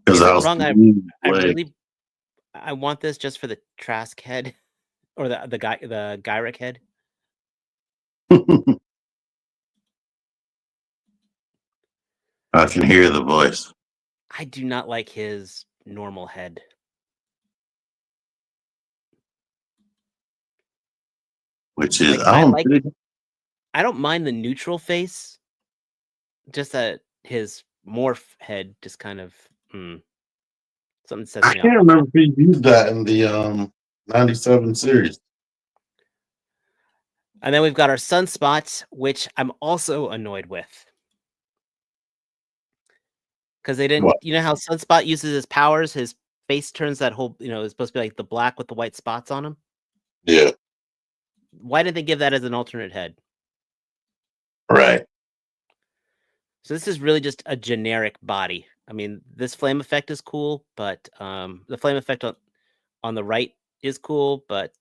Speaker 2: Because I was
Speaker 1: wrong. I want this just for the Trask head or the Gyric head.
Speaker 2: I can hear the voice.
Speaker 1: I do not like his normal head.
Speaker 2: Which is
Speaker 1: like, I don't mind the neutral face. Just that his morph head just kind of something sets me
Speaker 2: I can't remember if he used that in the 97 series.
Speaker 1: And then we've got our Sunspot, which I'm also annoyed with. Because they didn't, you know how Sunspot uses his powers, his face turns that whole, it's supposed to be like the black with the white spots on him.
Speaker 2: Yeah.
Speaker 1: Why did they give that as an alternate head?
Speaker 2: Right.
Speaker 1: So this is really just a generic body. I mean, this flame effect is cool, but the flame effect on the right is cool, but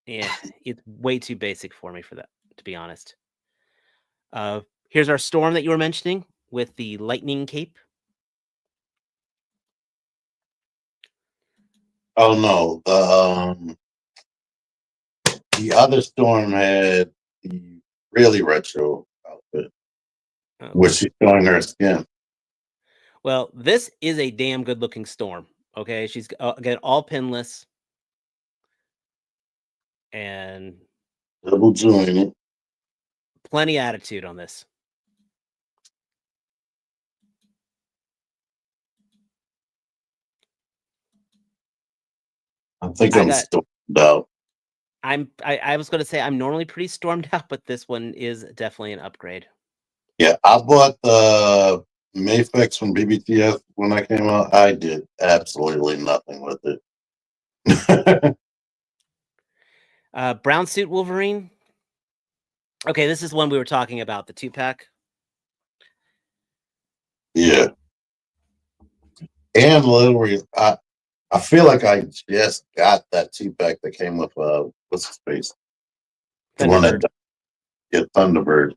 Speaker 1: yeah, it's way too basic for me for that, to be honest. Here's our Storm that you were mentioning with the lightning cape.
Speaker 2: Oh no, the other Storm had the really retro outfit, which she's showing her skin.
Speaker 1: Well, this is a damn good looking Storm. Okay, she's again all pinless and
Speaker 2: double jointed.
Speaker 1: Plenty of attitude on this.
Speaker 2: I think I'm stormed out.
Speaker 1: I was going to say I'm normally pretty stormed out, but this one is definitely an upgrade.
Speaker 2: Yeah, I bought the Mayfex from BBTS when I came out. I did absolutely nothing with it.
Speaker 1: Brown suit Wolverine. Okay, this is one we were talking about, the 2-pack.
Speaker 2: Yeah. And literally, I feel like I just got that 2-pack that came with what's his face? The one that Thunderbird.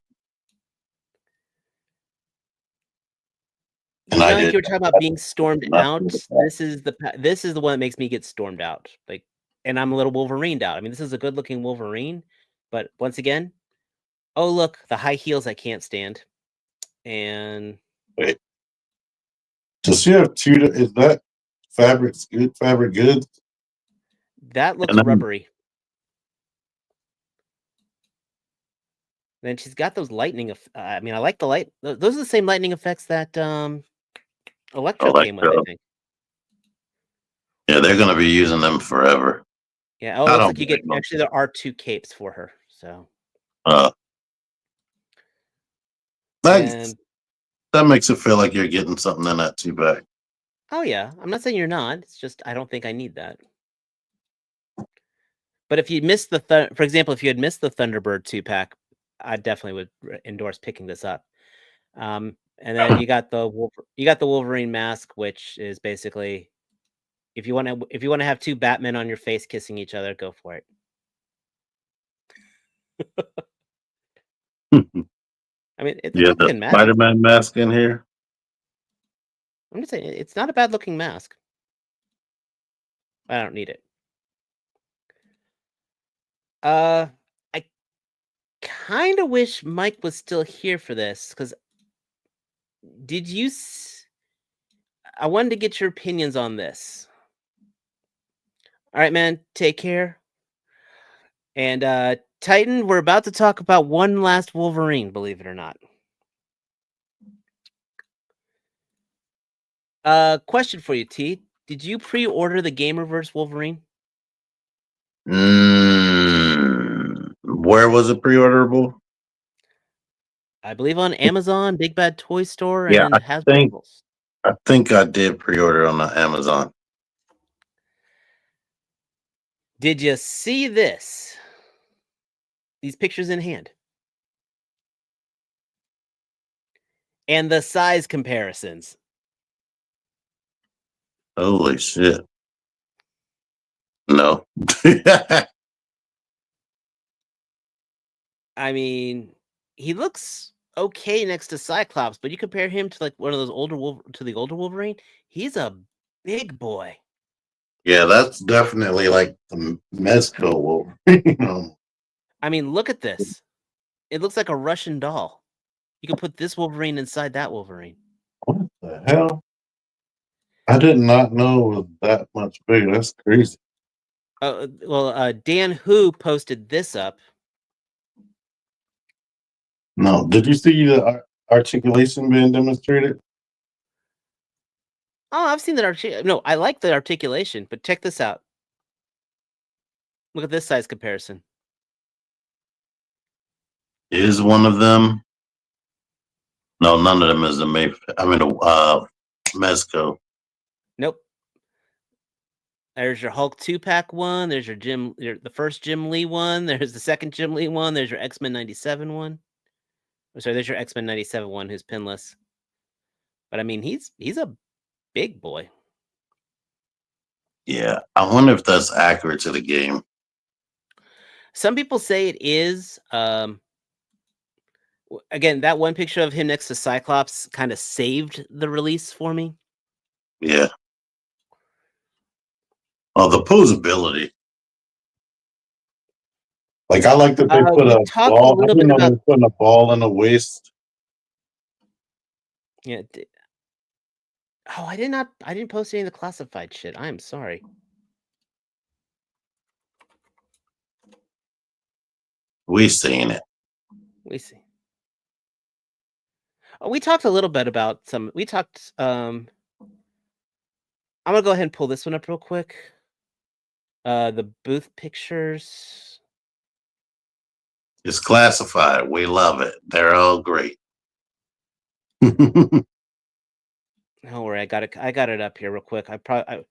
Speaker 1: And you know, like you were talking about being stormed out. This is the one that makes me get stormed out. Like, and I'm a little Wolverined out. I mean, this is a good looking Wolverine, But once again, oh look, the high heels I can't stand. And
Speaker 2: Wait. Does she have two? Is that fabric's good? Fabric good?
Speaker 1: that looks
Speaker 2: And then-
Speaker 1: rubbery. Then she's got those lightning. I mean, I like the light. Those are the same lightning effects that Electro came with, I think.
Speaker 2: Yeah, they're gonna be using them forever.
Speaker 1: Yeah. Oh, it looks like you get actually there are 2 capes for her. So.
Speaker 2: That makes it feel like you're getting something in that 2-pack.
Speaker 1: Oh yeah, I'm not saying you're not. It's just I don't think I need that. But if you missed the for example, if you had missed the Thunderbird 2-pack, I definitely would endorse picking this up. And then you got the Wolverine mask, which is basically if you want to have 2 Batmen on your face kissing each other, go for it. I mean, it's a good looking mask.
Speaker 2: Spider-Man mask in here.
Speaker 1: I'm just saying it's not a bad looking mask. I don't need it. I kind of wish Mike was still here for this because did you? I wanted to get your opinions on this. All right, man. Take care. And Titan, we're about to talk about one last Wolverine. Believe it or not. Question for you, T. Did you pre-order the Gamerverse Wolverine?
Speaker 2: Where was it pre-orderable?
Speaker 1: I believe on Amazon, Big Bad Toy Store,
Speaker 2: Yeah,
Speaker 1: and Hasbro.
Speaker 2: I think I did pre-order on the Amazon.
Speaker 1: Did you see this? These pictures in hand. And the size comparisons.
Speaker 2: Holy shit. No.
Speaker 1: I mean, he looks okay next to Cyclops, but you compare him to like one of those older the older Wolverine, he's a big boy.
Speaker 2: Yeah, that's definitely like the Mezco Wolverine.
Speaker 1: I mean, look at this. It looks like a Russian doll. You can put this Wolverine inside that Wolverine.
Speaker 2: What the hell? I did not know it was that much bigger. That's crazy.
Speaker 1: Dan Who posted this up.
Speaker 2: No, did you see the articulation being demonstrated?
Speaker 1: Oh, I've seen that No, I like the articulation, but check this out. Look at this size comparison.
Speaker 2: Is one of them? No, none of them is the Mezco.
Speaker 1: Nope. There's your Hulk 2-pack one. There's your the first Jim Lee one. There's the second Jim Lee one. There's your X-Men 97 one. Oh, sorry, there's your X-Men 97 one who's pinless. But I mean, he's a big boy.
Speaker 2: Yeah, I wonder if that's accurate to the game.
Speaker 1: Some people say it is. Again, that one picture of him next to Cyclops kind of saved the release for me.
Speaker 2: Yeah. Oh, the posability. Like, I like that they put a ball. I didn't know they were putting a ball in the waist.
Speaker 1: Yeah. Oh, I didn't post any of the classified shit. I am sorry.
Speaker 2: We seen it.
Speaker 1: We see. Oh, we talked a little bit about some. We talked. I'm gonna go ahead and pull this one up real quick. The booth pictures.
Speaker 2: It's classified. We love it. They're all great. Don't
Speaker 1: worry, I got it up here real quick. I kind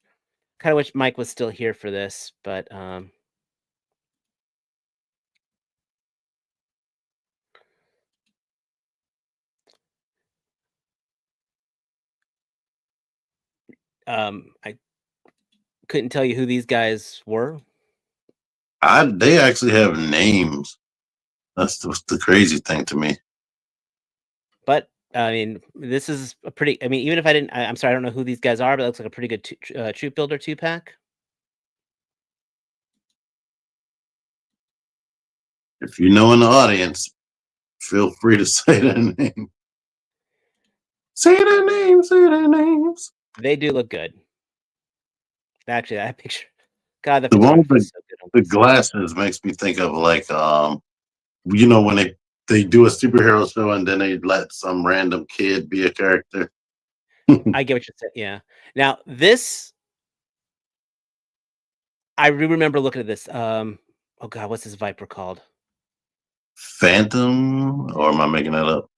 Speaker 1: of wish Mike was still here for this, but I couldn't tell you who these guys were.
Speaker 2: They actually have names. That's the crazy thing to me.
Speaker 1: But I mean, this is a pretty. I mean, even if I didn't, I'm sorry, I don't know who these guys are, but it looks like a pretty good Troop Builder 2-pack.
Speaker 2: If you know in the audience, feel free to say their name. Say their names. Say their names.
Speaker 1: They do look good. Actually, that picture. God, the
Speaker 2: The one
Speaker 1: photography
Speaker 2: with
Speaker 1: is so good on
Speaker 2: the
Speaker 1: this.
Speaker 2: glasses makes me think of like you know, when they do a superhero show and then they let some random kid be a character.
Speaker 1: I get what you're saying. Yeah. Now this, I remember looking at this. Oh God, what's this Viper called?
Speaker 2: Phantom, or am I making that up?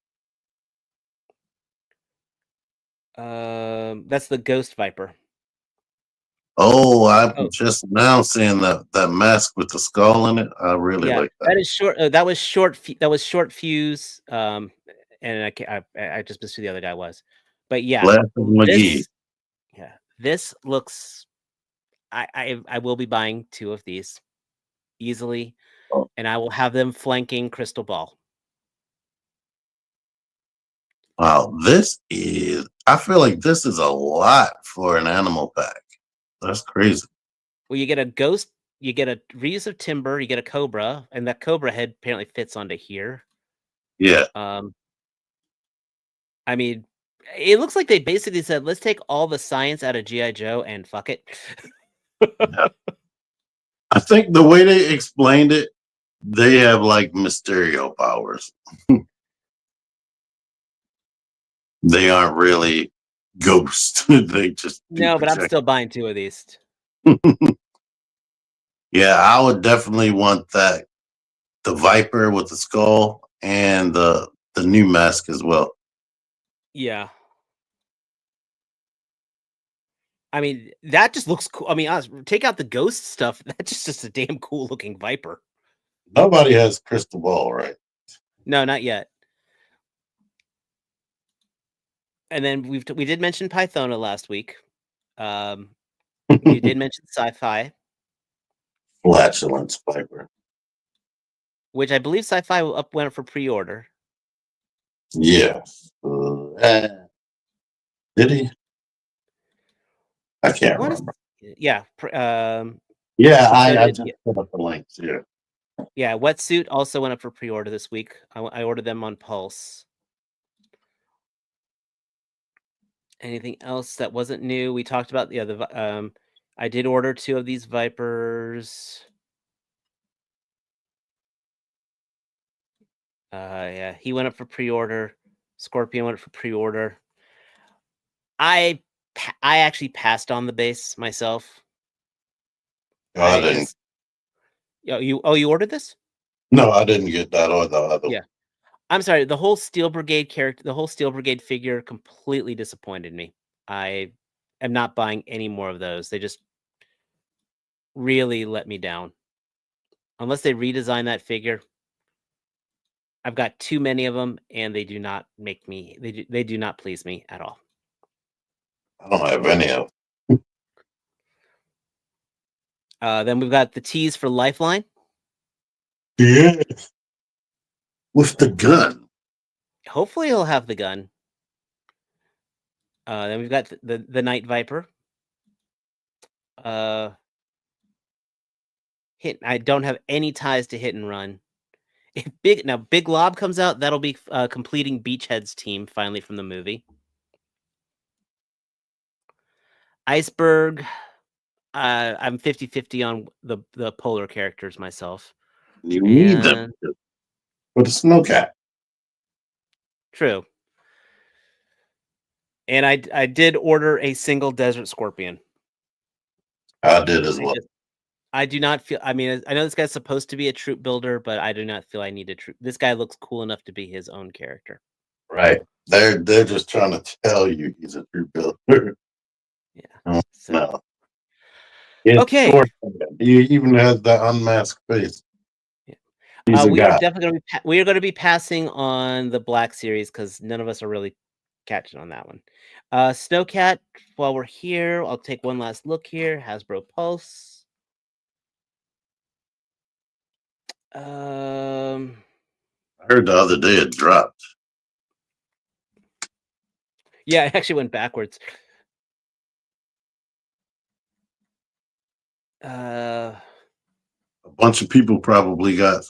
Speaker 1: That's the Ghost Viper.
Speaker 2: Oh, I'm
Speaker 1: Oh,
Speaker 2: just now seeing that mask with the skull in it. I really
Speaker 1: yeah,
Speaker 2: like that.
Speaker 1: that is short. That was short. That was short fuse. And I just missed who the other guy was, but yeah,
Speaker 2: Blast of McGee.
Speaker 1: this, yeah, this looks. I will be buying 2 of these easily,
Speaker 2: Oh,
Speaker 1: and I will have them flanking Crystal Ball.
Speaker 2: wow, I feel like this is a lot for an animal pack. That's crazy.
Speaker 1: Well, you get a ghost, you get a reuse of timber, you get a cobra, and that cobra head apparently fits onto here.
Speaker 2: Yeah.
Speaker 1: I mean, it looks like they basically said, let's take all the science out of G.I. Joe and fuck it.
Speaker 2: Yeah. I think the way they explained it, they have like Mysterio powers. They aren't really ghosts. They just do
Speaker 1: No, but I'm
Speaker 2: project.
Speaker 1: still buying 2 of these.
Speaker 2: Yeah, I would definitely want the Viper with the skull and the new mask as well.
Speaker 1: Yeah. I mean, that just looks cool. I mean, honestly, take out the ghost stuff. That's just a damn cool looking Viper.
Speaker 2: Nobody has crystal ball, right?
Speaker 1: No, not yet. And then we did mention Pythona last week. You did mention Sci-Fi,
Speaker 2: Flatulence Viper.
Speaker 1: which I believe Sci-Fi went up for pre-order.
Speaker 2: Yeah. Did he? I can't remember.
Speaker 1: Yeah.
Speaker 2: Yeah,
Speaker 1: So
Speaker 2: I
Speaker 1: did,
Speaker 2: just put up the links. Yeah.
Speaker 1: yeah, Wetsuit also went up for pre-order this week. I ordered them on Pulse. Anything else that wasn't new? We talked about I did order 2 of these Vipers. Yeah, he went up for pre-order. Scorpion went up for pre-order. I actually passed on the base myself.
Speaker 2: I didn't.
Speaker 1: You ordered this?
Speaker 2: No, I didn't get that or the other.
Speaker 1: Yeah. I'm sorry, the whole Steel Brigade character, the whole Steel Brigade figure completely disappointed me. I am not buying any more of those. They just really let me down. Unless they redesign that figure. I've got too many of them and they do not make me they do not please me at all.
Speaker 2: I don't have any of
Speaker 1: Then we've got the tees for Lifeline.
Speaker 2: them. Yeah. With the gun.
Speaker 1: Hopefully he'll have the gun. Then we've got the Night Viper. I don't have any ties to Hit and Run. If Big Lob comes out, that'll be completing Beachhead's team finally from the movie. Iceberg, I'm 50-50 on the polar characters myself.
Speaker 2: You need them with a snowcat.
Speaker 1: True. And I did order a single Desert Scorpion.
Speaker 2: I did as well.
Speaker 1: I do not feel. I mean, I know this guy's supposed to be a troop builder, but I do not feel I need a troop. This guy looks cool enough to be his own character.
Speaker 2: Right. They're just trying to tell you he's a troop builder.
Speaker 1: Yeah. So.
Speaker 2: No. It's
Speaker 1: Okay.
Speaker 2: He even has that unmasked face.
Speaker 1: Yeah.
Speaker 2: He's a
Speaker 1: we
Speaker 2: guy.
Speaker 1: are definitely going to be passing on the Black Series because none of us are really catching on that one. Snowcat. While we're here, I'll take one last look here. Hasbro Pulse.
Speaker 2: I heard the other day it dropped.
Speaker 1: Yeah, it actually went backwards.
Speaker 2: A bunch of people probably got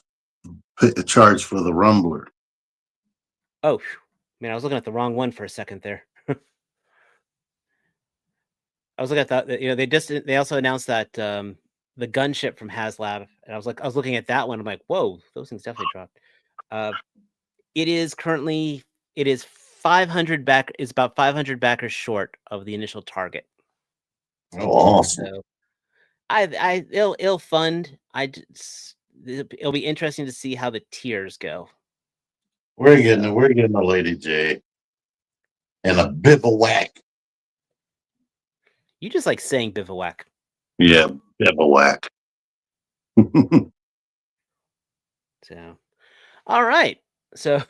Speaker 2: put the charge for the Rumbler.
Speaker 1: Oh, man, I was looking at the wrong one for a second there. I was looking at that. They also announced that the gunship from HasLab, and I was looking at that one. I'm like, whoa, those things definitely dropped. It is 500 back. It's about 500 backers short of the initial target.
Speaker 2: Oh, awesome!
Speaker 1: So, it'll fund. It'll be interesting to see how the tiers go.
Speaker 2: We're getting a Lady J and a bivouac.
Speaker 1: You just like saying bivouac.
Speaker 2: Yeah, bivouac.
Speaker 1: So, all right. So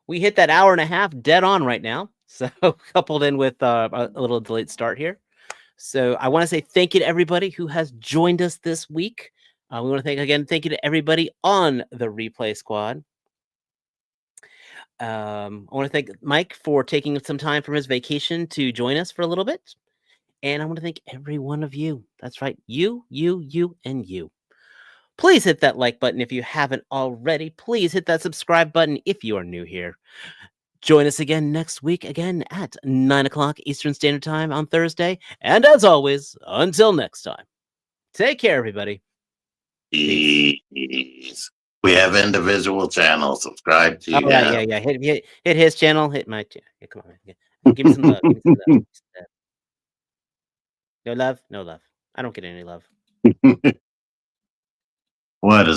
Speaker 1: we hit that hour and a half dead on right now. So coupled in with a little delayed start here. So I want to say thank you to everybody who has joined us this week. We want to thank you to everybody on the replay squad. I want to thank Mike for taking some time from his vacation to join us for a little bit. And I want to thank every one of you. That's right. You, and you. Please hit that like button if you haven't already. Please hit that subscribe button if you are new here. Join us again next week, again at 9 o'clock Eastern Standard Time on Thursday. And as always, until next time, take care, everybody.
Speaker 2: Peace. We have individual channels. Subscribe to
Speaker 1: yeah. Hit his channel. Hit my channel. Yeah, come on, man. Yeah. Give me some love. Give me some love. No love? No love. I don't get any love.
Speaker 2: What is